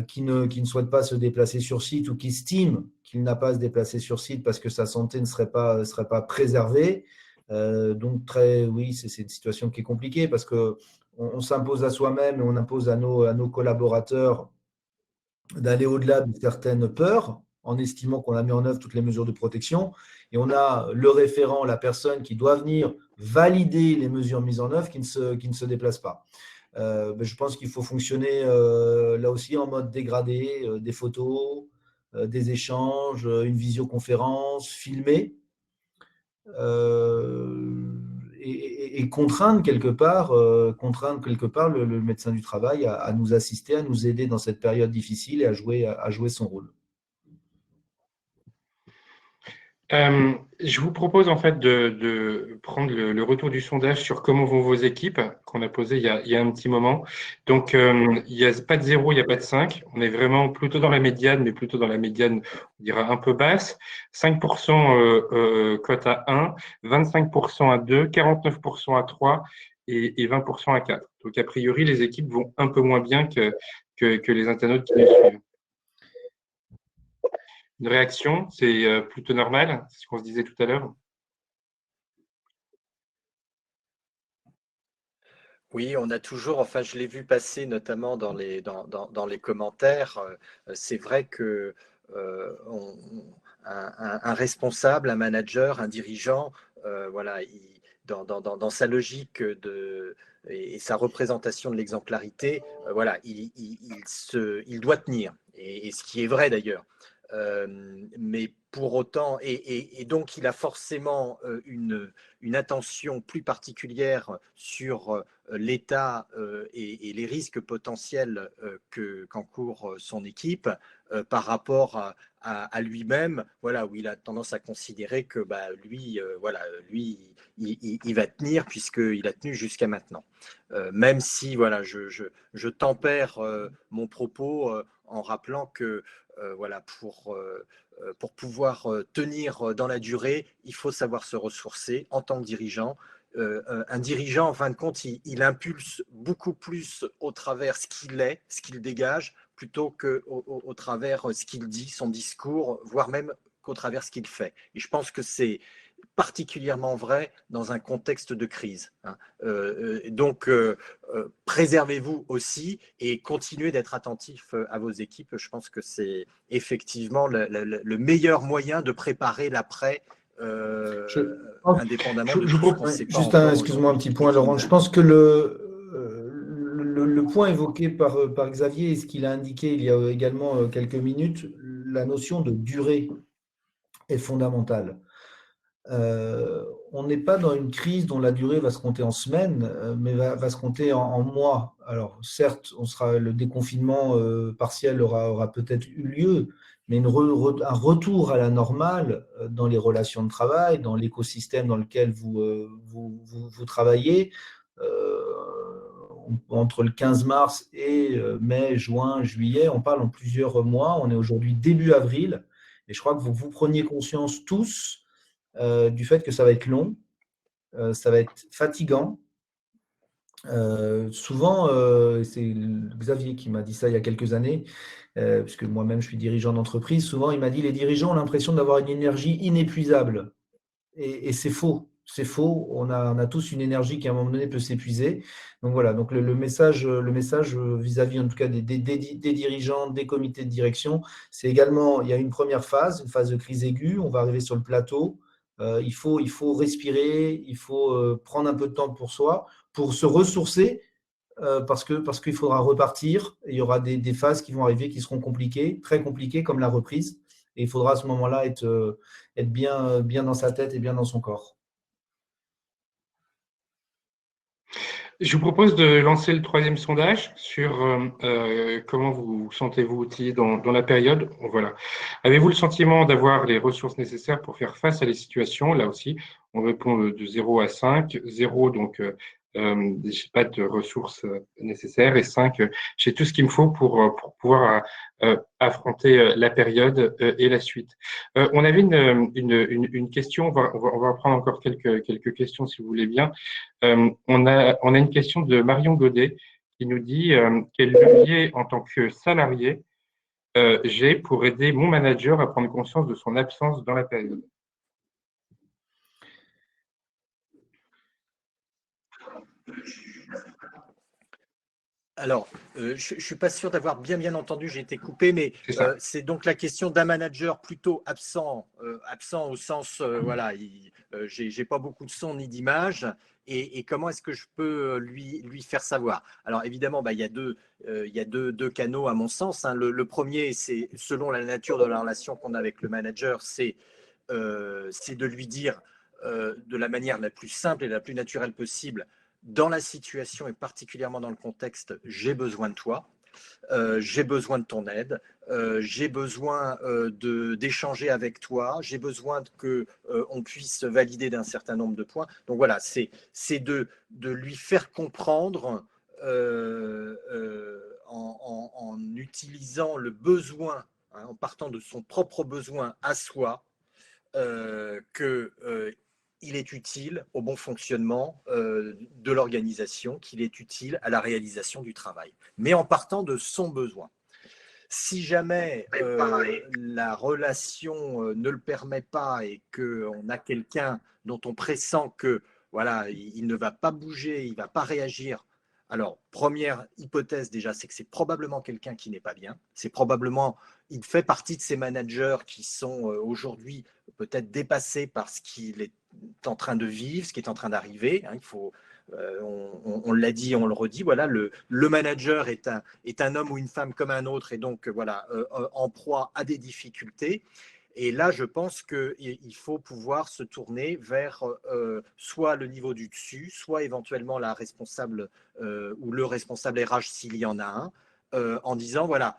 qui ne souhaite pas se déplacer sur site ou qui estime qu'il n'a pas à se déplacer sur site parce que sa santé ne serait pas préservée. Donc, oui, c'est une situation qui est compliquée parce qu'on s'impose à soi-même et on impose à nos collaborateurs d'aller au-delà de certaines peurs en estimant qu'on a mis en œuvre toutes les mesures de protection. Et on a le référent, la personne qui doit venir valider les mesures mises en œuvre qui ne se déplace pas. Je pense qu'il faut fonctionner là aussi en mode dégradé, des photos, des échanges, une visioconférence filmée, et contraindre quelque part le médecin du travail à nous assister, à nous aider dans cette période difficile et à jouer son rôle. Je vous propose en fait de prendre le retour du sondage sur comment vont vos équipes qu'on a posé il y a un petit moment. Donc, il n'y a pas de 0, il n'y a pas de 5. On est vraiment plutôt dans la médiane, mais plutôt dans la médiane, on dira un peu basse. 5% cote à 1, 25% à 2, 49% à 3 et 20% à 4. Donc, a priori, les équipes vont un peu moins bien que les internautes qui nous suivent. Une réaction, c'est plutôt normal, c'est ce qu'on se disait tout à l'heure. Oui, on a toujours, enfin je l'ai vu passer notamment dans les commentaires, c'est vrai que un responsable, un manager, un dirigeant, voilà, dans sa logique et sa représentation de l'exemplarité, voilà, il doit tenir, et ce qui est vrai d'ailleurs. Mais pour autant, et donc il a forcément une attention plus particulière sur l'état et les risques potentiels qu'encourt son équipe par rapport à lui-même, voilà, où il a tendance à considérer que lui, il va tenir puisqu'il a tenu jusqu'à maintenant. Même si voilà, je tempère mon propos en rappelant que voilà, pour pouvoir tenir dans la durée, il faut savoir se ressourcer en tant que dirigeant. Un dirigeant, en fin de compte, il impulse beaucoup plus au travers ce qu'il est, ce qu'il dégage, plutôt qu'au travers ce qu'il dit, son discours, voire même qu'au travers ce qu'il fait. Et je pense que c'est particulièrement vrai dans un contexte de crise. Donc, préservez-vous aussi et continuez d'être attentif à vos équipes. Je pense que c'est effectivement le meilleur moyen de préparer l'après, indépendamment de tout ce qu'on sait pas encore. Excuse-moi un petit point, Laurent. Je pense que le point évoqué par Xavier et ce qu'il a indiqué il y a également quelques minutes, la notion de durée est fondamentale. On n'est pas dans une crise dont la durée va se compter en semaines, mais va se compter en mois. Alors, certes, le déconfinement partiel aura peut-être eu lieu, mais un retour à la normale dans les relations de travail, dans l'écosystème dans lequel vous travaillez, entre le 15 mars et mai, juin, juillet, on parle en plusieurs mois. On est aujourd'hui début avril, et je crois que vous preniez conscience tous du fait que ça va être long, ça va être fatigant. Souvent, c'est Xavier qui m'a dit ça il y a quelques années, puisque moi-même je suis dirigeant d'entreprise. Souvent, il m'a dit les dirigeants ont l'impression d'avoir une énergie inépuisable. Et c'est faux. c'est faux. On a tous une énergie qui, à un moment donné, peut s'épuiser. Donc voilà, donc le message vis-à-vis, en tout cas, des dirigeants, des comités de direction, c'est également, il y a une première phase, une phase de crise aiguë. On va arriver sur le plateau. Il faut respirer, il faut prendre un peu de temps pour soi, pour se ressourcer, parce qu'il faudra repartir. Et il y aura des phases qui vont arriver qui seront compliquées, très compliquées, comme la reprise. Et il faudra à ce moment-là être bien dans sa tête et bien dans son corps. Je vous propose de lancer le troisième sondage sur comment vous sentez-vous outillé dans la période. Voilà. Avez-vous le sentiment d'avoir les ressources nécessaires pour faire face à les situations? Là aussi, on répond de 0 à 5. 0, donc, j'ai pas de ressources nécessaires. Et 5, j'ai tout ce qu'il me faut pour pouvoir affronter la période et la suite. On avait une question. On va prendre encore quelques questions, si vous voulez bien. On a une question de Marion Godet qui nous dit quel levier en tant que salarié j'ai pour aider mon manager à prendre conscience de son absence dans la période. Alors, je ne suis pas sûr d'avoir bien entendu, j'ai été coupé, mais c'est donc la question d'un manager plutôt absent, absent au sens, voilà, j'ai pas beaucoup de son ni d'image, et comment est-ce que je peux lui faire savoir? Alors évidemment, bah, il y a deux canaux à mon sens, hein. Le premier, c'est selon la nature de la relation qu'on a avec le manager, c'est de lui dire de la manière la plus simple et la plus naturelle possible, dans la situation et particulièrement dans le contexte, j'ai besoin de toi, j'ai besoin de ton aide, j'ai besoin d'échanger avec toi, j'ai besoin qu'on puisse valider d'un certain nombre de points. Donc voilà, c'est de lui faire comprendre en utilisant le besoin, hein, en partant de son propre besoin à soi, qu'il est utile au bon fonctionnement de l'organisation, qu'il est utile à la réalisation du travail, mais en partant de son besoin. Si jamais la relation ne le permet pas et qu'on a quelqu'un dont on pressent que voilà, il ne va pas bouger, il ne va pas réagir. Alors, première hypothèse déjà, c'est que c'est probablement quelqu'un qui n'est pas bien. C'est probablement, il fait partie de ces managers qui sont aujourd'hui peut-être dépassés par ce qu'il est en train de vivre, ce qui est en train d'arriver. Hein, il faut, on l'a dit, on le redit, voilà, le manager est un homme ou une femme comme un autre et donc voilà, en proie à des difficultés. Et là, je pense qu'il faut pouvoir se tourner vers soit le niveau du dessus, soit éventuellement la responsable ou le responsable RH s'il y en a un, en disant voilà,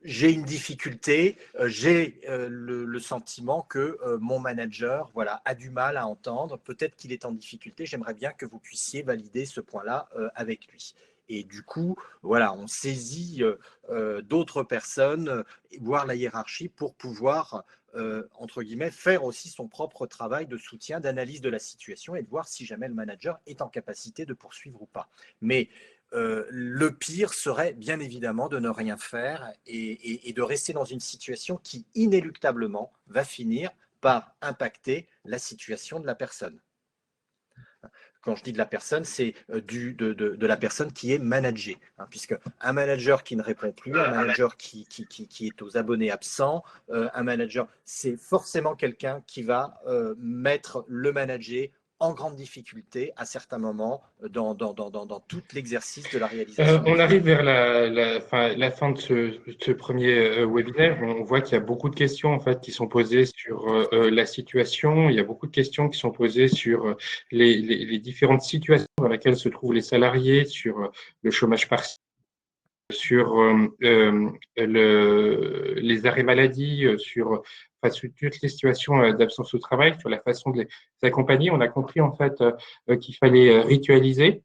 j'ai une difficulté, j'ai le sentiment que mon manager voilà, a du mal à entendre, peut-être qu'il est en difficulté, j'aimerais bien que vous puissiez valider ce point-là avec lui. Et du coup, voilà, on saisit d'autres personnes, voire la hiérarchie, pour pouvoir, entre guillemets, faire aussi son propre travail de soutien, d'analyse de la situation et de voir si jamais le manager est en capacité de poursuivre ou pas. Mais le pire serait bien évidemment de ne rien faire et de rester dans une situation qui inéluctablement va finir par impacter la situation de la personne. Quand je dis de la personne, c'est de la personne qui est managée, hein, puisque un manager qui ne répond plus, un manager qui est aux abonnés absents, un manager, c'est forcément quelqu'un qui va mettre le manager en grande difficulté à certains moments dans tout l'exercice de la réalisation. On arrive vers la fin de ce premier webinaire. On voit qu'il y a beaucoup de questions en fait qui sont posées sur la situation. Il y a beaucoup de questions qui sont posées sur les différentes situations dans lesquelles se trouvent les salariés, sur le chômage partiel, sur les arrêts maladie, sur toutes les situations d'absence au travail, sur la façon de les accompagner. On a compris en fait qu'il fallait ritualiser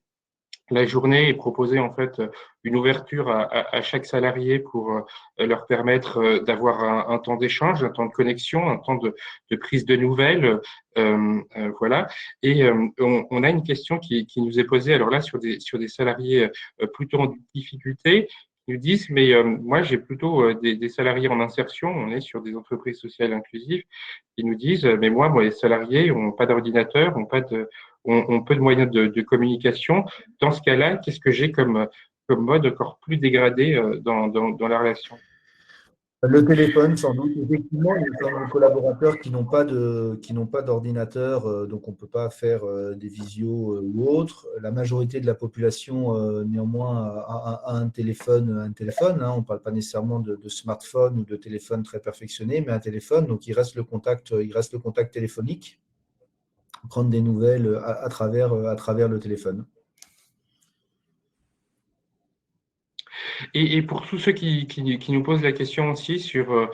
la journée et proposer en fait une ouverture à chaque salarié pour leur permettre d'avoir un temps d'échange, un temps de connexion, un temps de prise de nouvelles. Voilà. Et on a une question qui nous est posée alors là sur des salariés plutôt en difficulté, nous disent, mais moi j'ai plutôt des salariés en insertion, on est sur des entreprises sociales inclusives, qui nous disent, mais moi les salariés n'ont pas d'ordinateur, ont peu de moyens de communication. Dans ce cas-là, qu'est-ce que j'ai comme mode encore plus dégradé dans la relation? Le téléphone, sans doute. Effectivement, il y a plein de collaborateurs qui n'ont pas d'ordinateur, donc on ne peut pas faire des visios ou autres. La majorité de la population, néanmoins, a un téléphone, hein. On ne parle pas nécessairement de smartphone ou de téléphone très perfectionné, mais un téléphone. Donc il reste le contact téléphonique, prendre des nouvelles à travers le téléphone. Et pour tous ceux qui nous posent la question aussi sur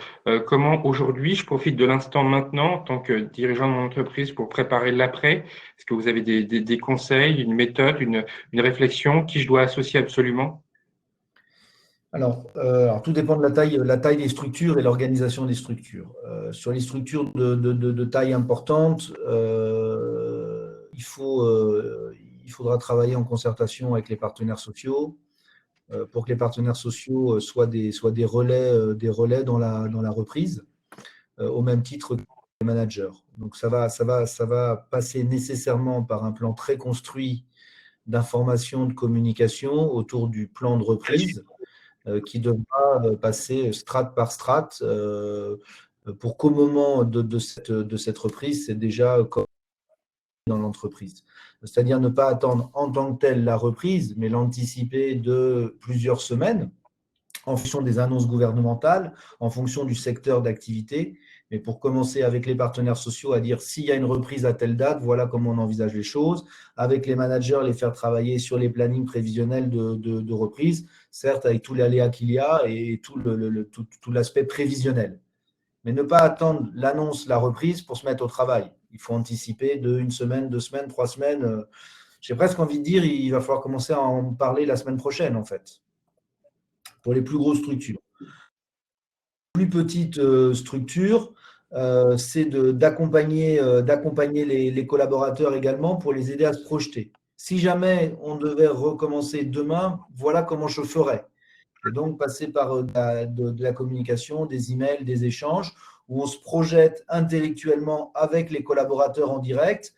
comment aujourd'hui je profite de l'instant maintenant en tant que dirigeant de mon entreprise pour préparer l'après, est-ce que vous avez des conseils, une méthode, une réflexion qui je dois associer absolument? Alors, tout dépend de la taille des structures et l'organisation des structures. Sur les structures de taille importante, il faudra travailler en concertation avec les partenaires sociaux pour que les partenaires sociaux soient des relais dans la reprise, au même titre que les managers. Donc ça va passer nécessairement par un plan très construit d'information, de communication autour du plan de reprise qui devra passer strate par strate pour qu'au moment de cette reprise, c'est déjà comme dans l'entreprise. C'est-à-dire ne pas attendre en tant que telle la reprise, mais l'anticiper de plusieurs semaines en fonction des annonces gouvernementales, en fonction du secteur d'activité, mais pour commencer avec les partenaires sociaux à dire s'il y a une reprise à telle date, voilà comment on envisage les choses, avec les managers, les faire travailler sur les plannings prévisionnels de reprise, certes avec tous les aléas qu'il y a et tout l'aspect prévisionnel. Mais ne pas attendre l'annonce, la reprise pour se mettre au travail. Il faut anticiper de 1 semaine, 2 semaines, 3 semaines. J'ai presque envie de dire, il va falloir commencer à en parler la semaine prochaine, en fait, pour les plus grosses structures. Plus petite structure, c'est d'accompagner les collaborateurs également pour les aider à se projeter. Si jamais on devait recommencer demain, voilà comment je ferais. Et donc passer par de la communication, des emails, des échanges, où on se projette intellectuellement avec les collaborateurs en direct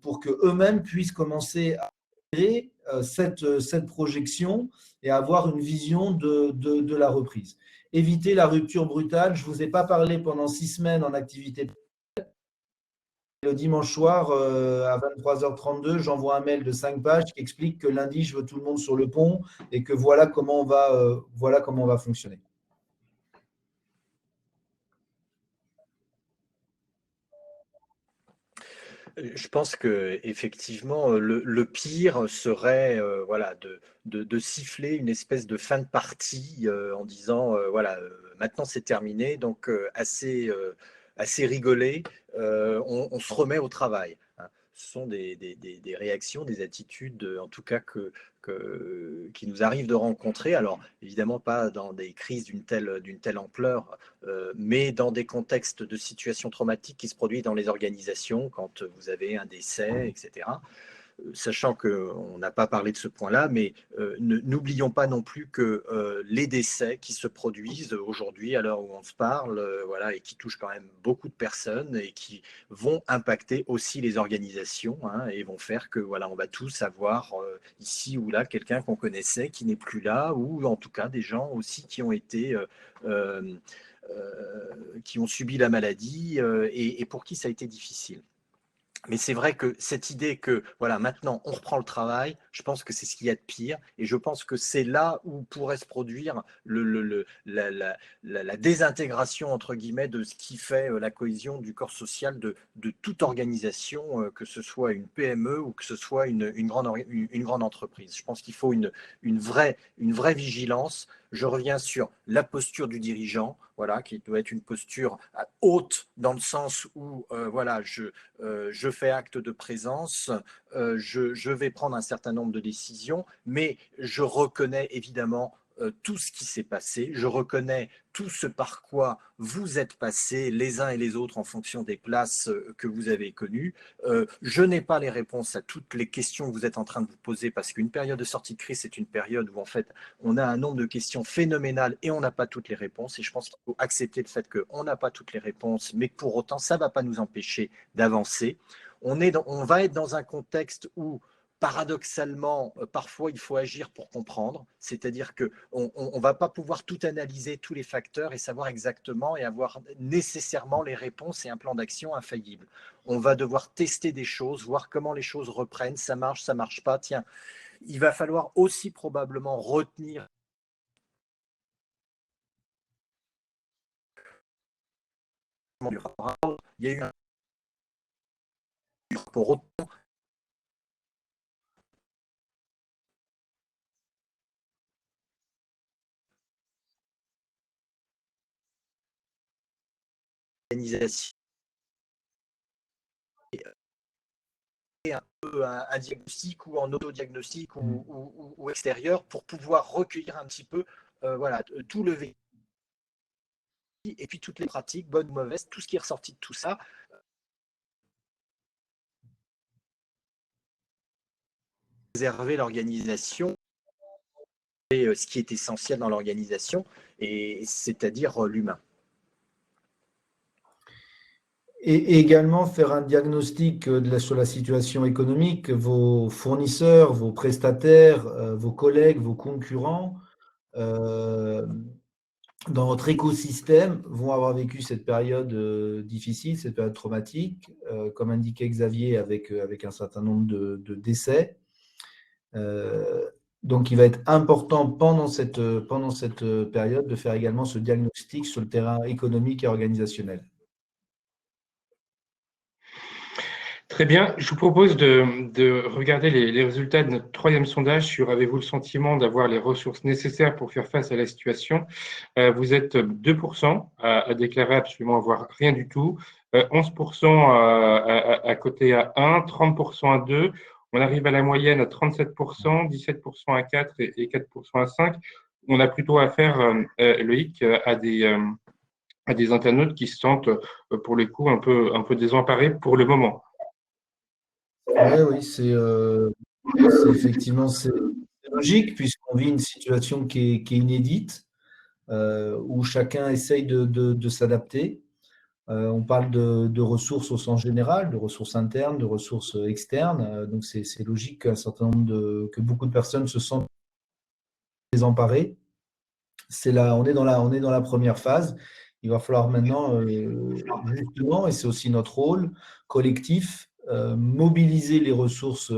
pour qu'eux-mêmes puissent commencer à créer cette projection et avoir une vision de la reprise. Éviter la rupture brutale. Je ne vous ai pas parlé pendant 6 semaines en activité. Le dimanche soir, à 23h32, j'envoie un mail de 5 pages qui explique que lundi, je veux tout le monde sur le pont et que voilà comment on va fonctionner. Je pense que effectivement, le pire serait voilà, de siffler une espèce de fin de partie en disant voilà, maintenant c'est terminé, donc assez rigolé, on se remet au travail, hein. Ce sont des réactions, des attitudes, en tout cas qui nous arrivent de rencontrer. Alors, évidemment, pas dans des crises d'une telle ampleur, mais dans des contextes de situations traumatiques qui se produisent dans les organisations, quand vous avez un décès, etc. Sachant qu'on n'a pas parlé de ce point-là, mais n'oublions pas non plus que les décès qui se produisent aujourd'hui, à l'heure où on se parle, voilà, et qui touchent quand même beaucoup de personnes et qui vont impacter aussi les organisations, hein, et vont faire que voilà, on va tous avoir ici ou là quelqu'un qu'on connaissait qui n'est plus là, ou en tout cas des gens aussi qui ont été qui ont subi la maladie et pour qui ça a été difficile. Mais c'est vrai que cette idée que voilà, maintenant on reprend le travail, je pense que c'est ce qu'il y a de pire. Et je pense que c'est là où pourrait se produire la désintégration, entre guillemets, de ce qui fait la cohésion du corps social de toute organisation, que ce soit une PME ou que ce soit une grande entreprise. Je pense qu'il faut une vraie vigilance. Je reviens sur la posture du dirigeant, voilà, qui doit être une posture haute dans le sens où voilà, je fais acte de présence, je vais prendre un certain nombre de décisions, mais je reconnais évidemment tout ce qui s'est passé, je reconnais tout ce par quoi vous êtes passés les uns et les autres en fonction des places que vous avez connues. Je n'ai pas les réponses à toutes les questions que vous êtes en train de vous poser parce qu'une période de sortie de crise, c'est une période où en fait on a un nombre de questions phénoménal et on n'a pas toutes les réponses. Et je pense qu'il faut accepter le fait qu'on n'a pas toutes les réponses, mais pour autant, ça ne va pas nous empêcher d'avancer. On va être dans un contexte où paradoxalement, parfois, il faut agir pour comprendre, c'est-à-dire qu'on ne va pas pouvoir tout analyser, tous les facteurs et savoir exactement et avoir nécessairement les réponses et un plan d'action infaillible. On va devoir tester des choses, voir comment les choses reprennent, ça marche pas. Tiens, il va falloir aussi probablement retenir. Il y a eu un pour autant organisation un peu un diagnostic ou en autodiagnostic ou extérieur pour pouvoir recueillir un petit peu voilà, tout le vécu et puis toutes les pratiques, bonnes ou mauvaises, tout ce qui est ressorti de tout ça. Préserver l'organisation et ce qui est essentiel dans l'organisation, et c'est-à-dire l'humain. Et également faire un diagnostic sur la situation économique, vos fournisseurs, vos prestataires, vos collègues, vos concurrents, dans votre écosystème, vont avoir vécu cette période difficile, cette période traumatique, comme indiquait Xavier, avec un certain nombre de décès. Donc, il va être important pendant cette période de faire également ce diagnostic sur le terrain économique et organisationnel. Très bien. Je vous propose de regarder les résultats de notre troisième sondage sur avez-vous le sentiment d'avoir les ressources nécessaires pour faire face à la situation. Vous êtes 2% à déclarer absolument avoir rien du tout, 11% à côté à 1, 30% à 2. On arrive à la moyenne à 37%, 17% à 4 et 4% à 5. On a plutôt affaire, Loïc, à des internautes qui se sentent, pour le coup, un peu désemparés pour le moment. Oui, c'est effectivement c'est logique puisqu'on vit une situation qui est inédite, où chacun essaye de s'adapter. On parle de ressources au sens général, de ressources internes, de ressources externes. Donc c'est logique que beaucoup de personnes se sentent désemparées. On est dans la première phase. Il va falloir maintenant, justement, et c'est aussi notre rôle collectif, mobiliser les ressources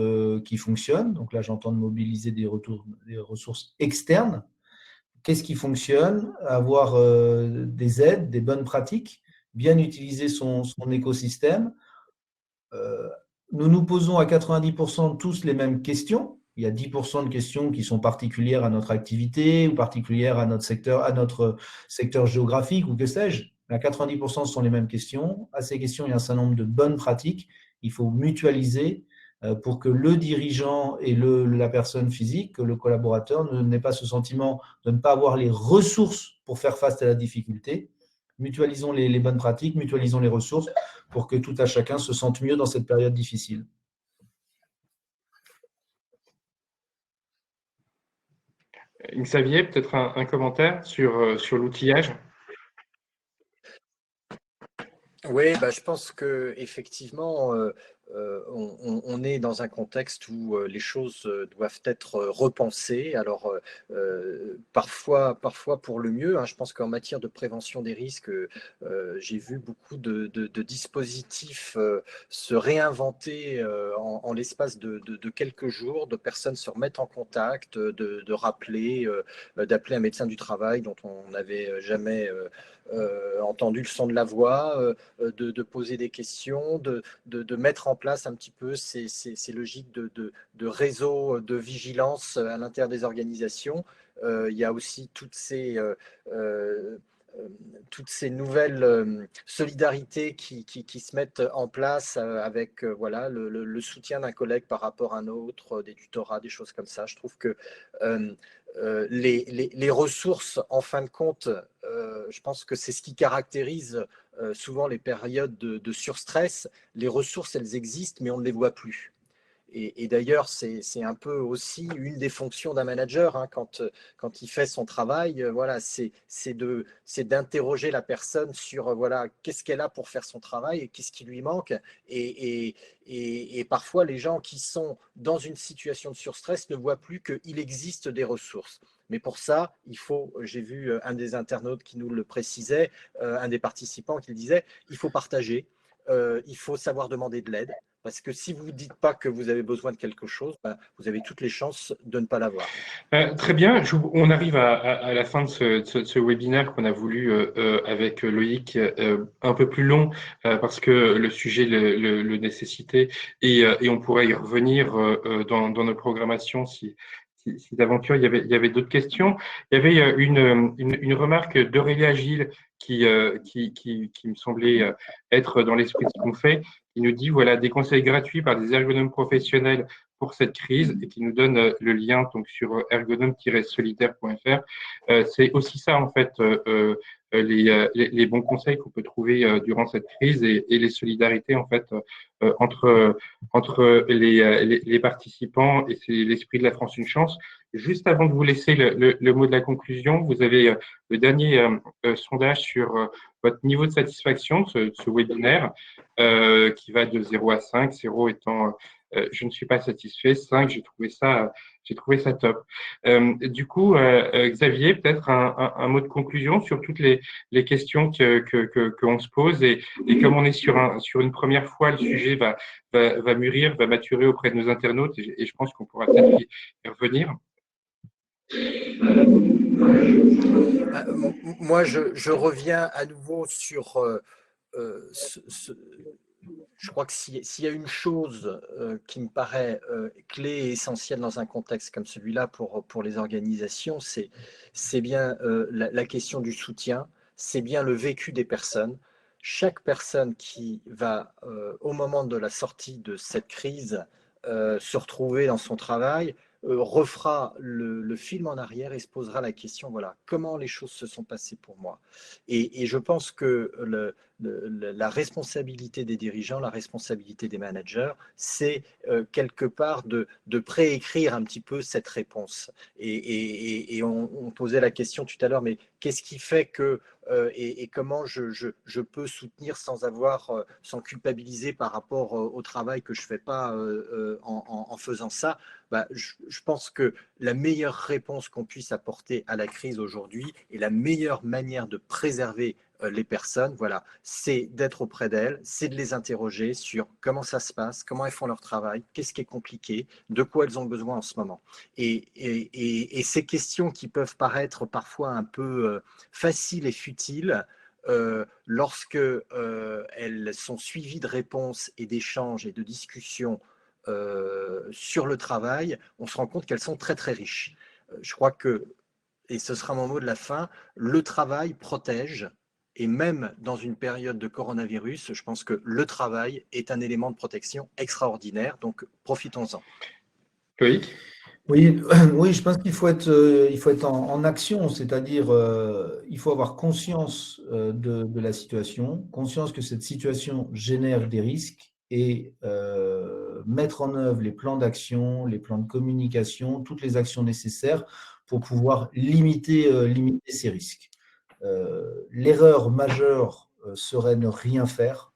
qui fonctionnent. Donc là, j'entends de mobiliser des ressources externes. Qu'est-ce qui fonctionne? Avoir des aides, des bonnes pratiques, bien utiliser son écosystème. Nous nous posons à 90% tous les mêmes questions. Il y a 10% de questions qui sont particulières à notre activité ou particulières à notre secteur géographique ou que sais-je. À 90%, ce sont les mêmes questions. À ces questions, il y a un certain nombre de bonnes pratiques. Il faut mutualiser pour que le dirigeant et la personne physique, le collaborateur, n'ait pas ce sentiment de ne pas avoir les ressources pour faire face à la difficulté. Mutualisons les bonnes pratiques, mutualisons les ressources pour que tout à chacun se sente mieux dans cette période difficile. Xavier, peut-être un commentaire sur l'outillage? Oui, bah, je pense qu'effectivement, on est dans un contexte où les choses doivent être repensées. Alors, parfois pour le mieux, hein. Je pense qu'en matière de prévention des risques, j'ai vu beaucoup de dispositifs se réinventer en l'espace de quelques jours, de personnes se remettre en contact, de rappeler, d'appeler un médecin du travail dont on n'avait jamais entendu le son de la voix, de poser des questions, de mettre en place un petit peu ces logiques de réseau de vigilance à l'intérieur des organisations. Il y a aussi toutes ces toutes ces nouvelles solidarités qui se mettent en place avec voilà, le soutien d'un collègue par rapport à un autre, des tutorats, des choses comme ça. Je trouve que les ressources, en fin de compte, je pense que c'est ce qui caractérise souvent les périodes de surstress. Les ressources, elles existent, mais on ne les voit plus. Et d'ailleurs, c'est un peu aussi une des fonctions d'un manager, hein, quand il fait son travail, voilà, c'est d'interroger la personne sur voilà, qu'est-ce qu'elle a pour faire son travail et qu'est-ce qui lui manque. Et parfois, les gens qui sont dans une situation de surstress ne voient plus qu'il existe des ressources. Mais pour ça, il faut, j'ai vu un des internautes qui nous le précisait, un des participants qui le disait, il faut partager, il faut savoir demander de l'aide. Parce que si vous ne dites pas que vous avez besoin de quelque chose, ben, vous avez toutes les chances de ne pas l'avoir. Très bien, on arrive à la fin de ce webinaire qu'on a voulu avec Loïc un peu plus long parce que le sujet le nécessitait et on pourrait y revenir dans nos programmations si d'aventure il y avait d'autres questions. Il y avait une remarque d'Aurélia Gilles qui me semblait être dans l'esprit de ce qu'on fait, qui nous dit voilà des conseils gratuits par des ergonomes professionnels pour cette crise et qui nous donne le lien donc sur ergonome-solidaire.fr. C'est aussi ça en fait les bons conseils qu'on peut trouver durant cette crise et les solidarités en fait entre les participants et c'est l'esprit de la France une chance. Juste avant de vous laisser le mot de la conclusion, vous avez le dernier sondage sur votre niveau de satisfaction de ce webinaire qui va de 0 à 5, 0 étant je ne suis pas satisfait, 5, j'ai trouvé ça top. Du coup, Xavier, peut-être un mot de conclusion sur toutes les questions qu'on se pose et comme on est sur une première fois, le sujet va mûrir, va maturer auprès de nos internautes et je pense qu'on pourra peut-être y revenir. Moi, je reviens à nouveau sur je crois que s'il y a une chose qui me paraît clé et essentielle dans un contexte comme celui-là pour les organisations, c'est bien la question du soutien, c'est bien le vécu des personnes. Chaque personne qui va, au moment de la sortie de cette crise, se retrouver dans son travail, refera le film en arrière et se posera la question, voilà, comment les choses se sont passées pour moi. Et je pense que la responsabilité des dirigeants, la responsabilité des managers, c'est quelque part de préécrire un petit peu cette réponse. Et on posait la question tout à l'heure, mais qu'est-ce qui fait que et comment je peux soutenir sans culpabiliser par rapport au travail que je ne fais pas en faisant ça. Bah, je pense que la meilleure réponse qu'on puisse apporter à la crise aujourd'hui et la meilleure manière de préserver les personnes, voilà, c'est d'être auprès d'elles, c'est de les interroger sur comment ça se passe, comment elles font leur travail, qu'est-ce qui est compliqué, de quoi elles ont besoin en ce moment. Et ces questions qui peuvent paraître parfois un peu faciles et futiles, lorsque elles sont suivies de réponses et d'échanges et de discussions sur le travail, on se rend compte qu'elles sont très très riches. Je crois que, et ce sera mon mot de la fin, le travail protège. Et même dans une période de coronavirus, je pense que le travail est un élément de protection extraordinaire. Donc, profitons-en. Loïc ? Oui, oui, je pense il faut être en action, c'est-à-dire il faut avoir conscience de la situation, conscience que cette situation génère des risques et mettre en œuvre les plans d'action, les plans de communication, toutes les actions nécessaires pour pouvoir limiter ces risques. L'erreur majeure serait ne rien faire.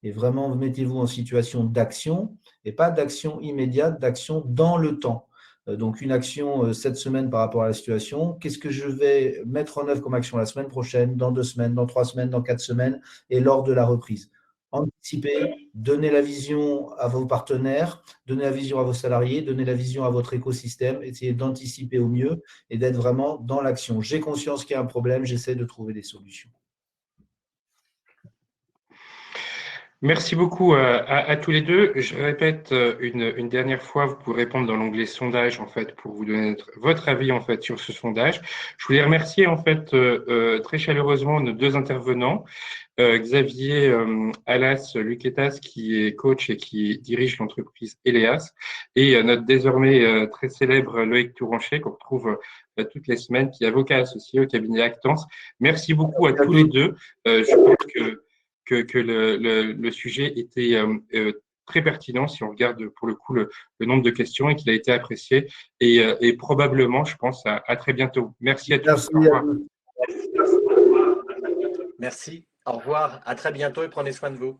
Et vraiment, mettez-vous en situation d'action, et pas d'action immédiate, d'action dans le temps. Donc, une action cette semaine par rapport à la situation, qu'est-ce que je vais mettre en œuvre comme action la semaine prochaine, dans 2 semaines, dans 3 semaines, dans 4 semaines, et lors de la reprise. Anticiper, donner la vision à vos partenaires, donner la vision à vos salariés, donner la vision à votre écosystème, essayer d'anticiper au mieux et d'être vraiment dans l'action. J'ai conscience qu'il y a un problème, j'essaie de trouver des solutions. Merci beaucoup à tous les deux. Je répète une dernière fois, vous pouvez répondre dans l'onglet sondage en fait pour vous donner votre avis en fait sur ce sondage. Je voulais remercier en fait très chaleureusement nos deux intervenants, Xavier Alas Luquetas qui est coach et qui dirige l'entreprise Eleas, et notre désormais très célèbre Loïc Touranchet qu'on retrouve toutes les semaines, qui est avocat associé au cabinet Actance. Merci beaucoup à tous les deux. Je pense que le sujet était très pertinent si on regarde pour le coup le nombre de questions et qu'il a été apprécié. Et probablement, je pense, à très bientôt. Merci à tous. Merci Au revoir. Merci. Au revoir. À très bientôt et prenez soin de vous.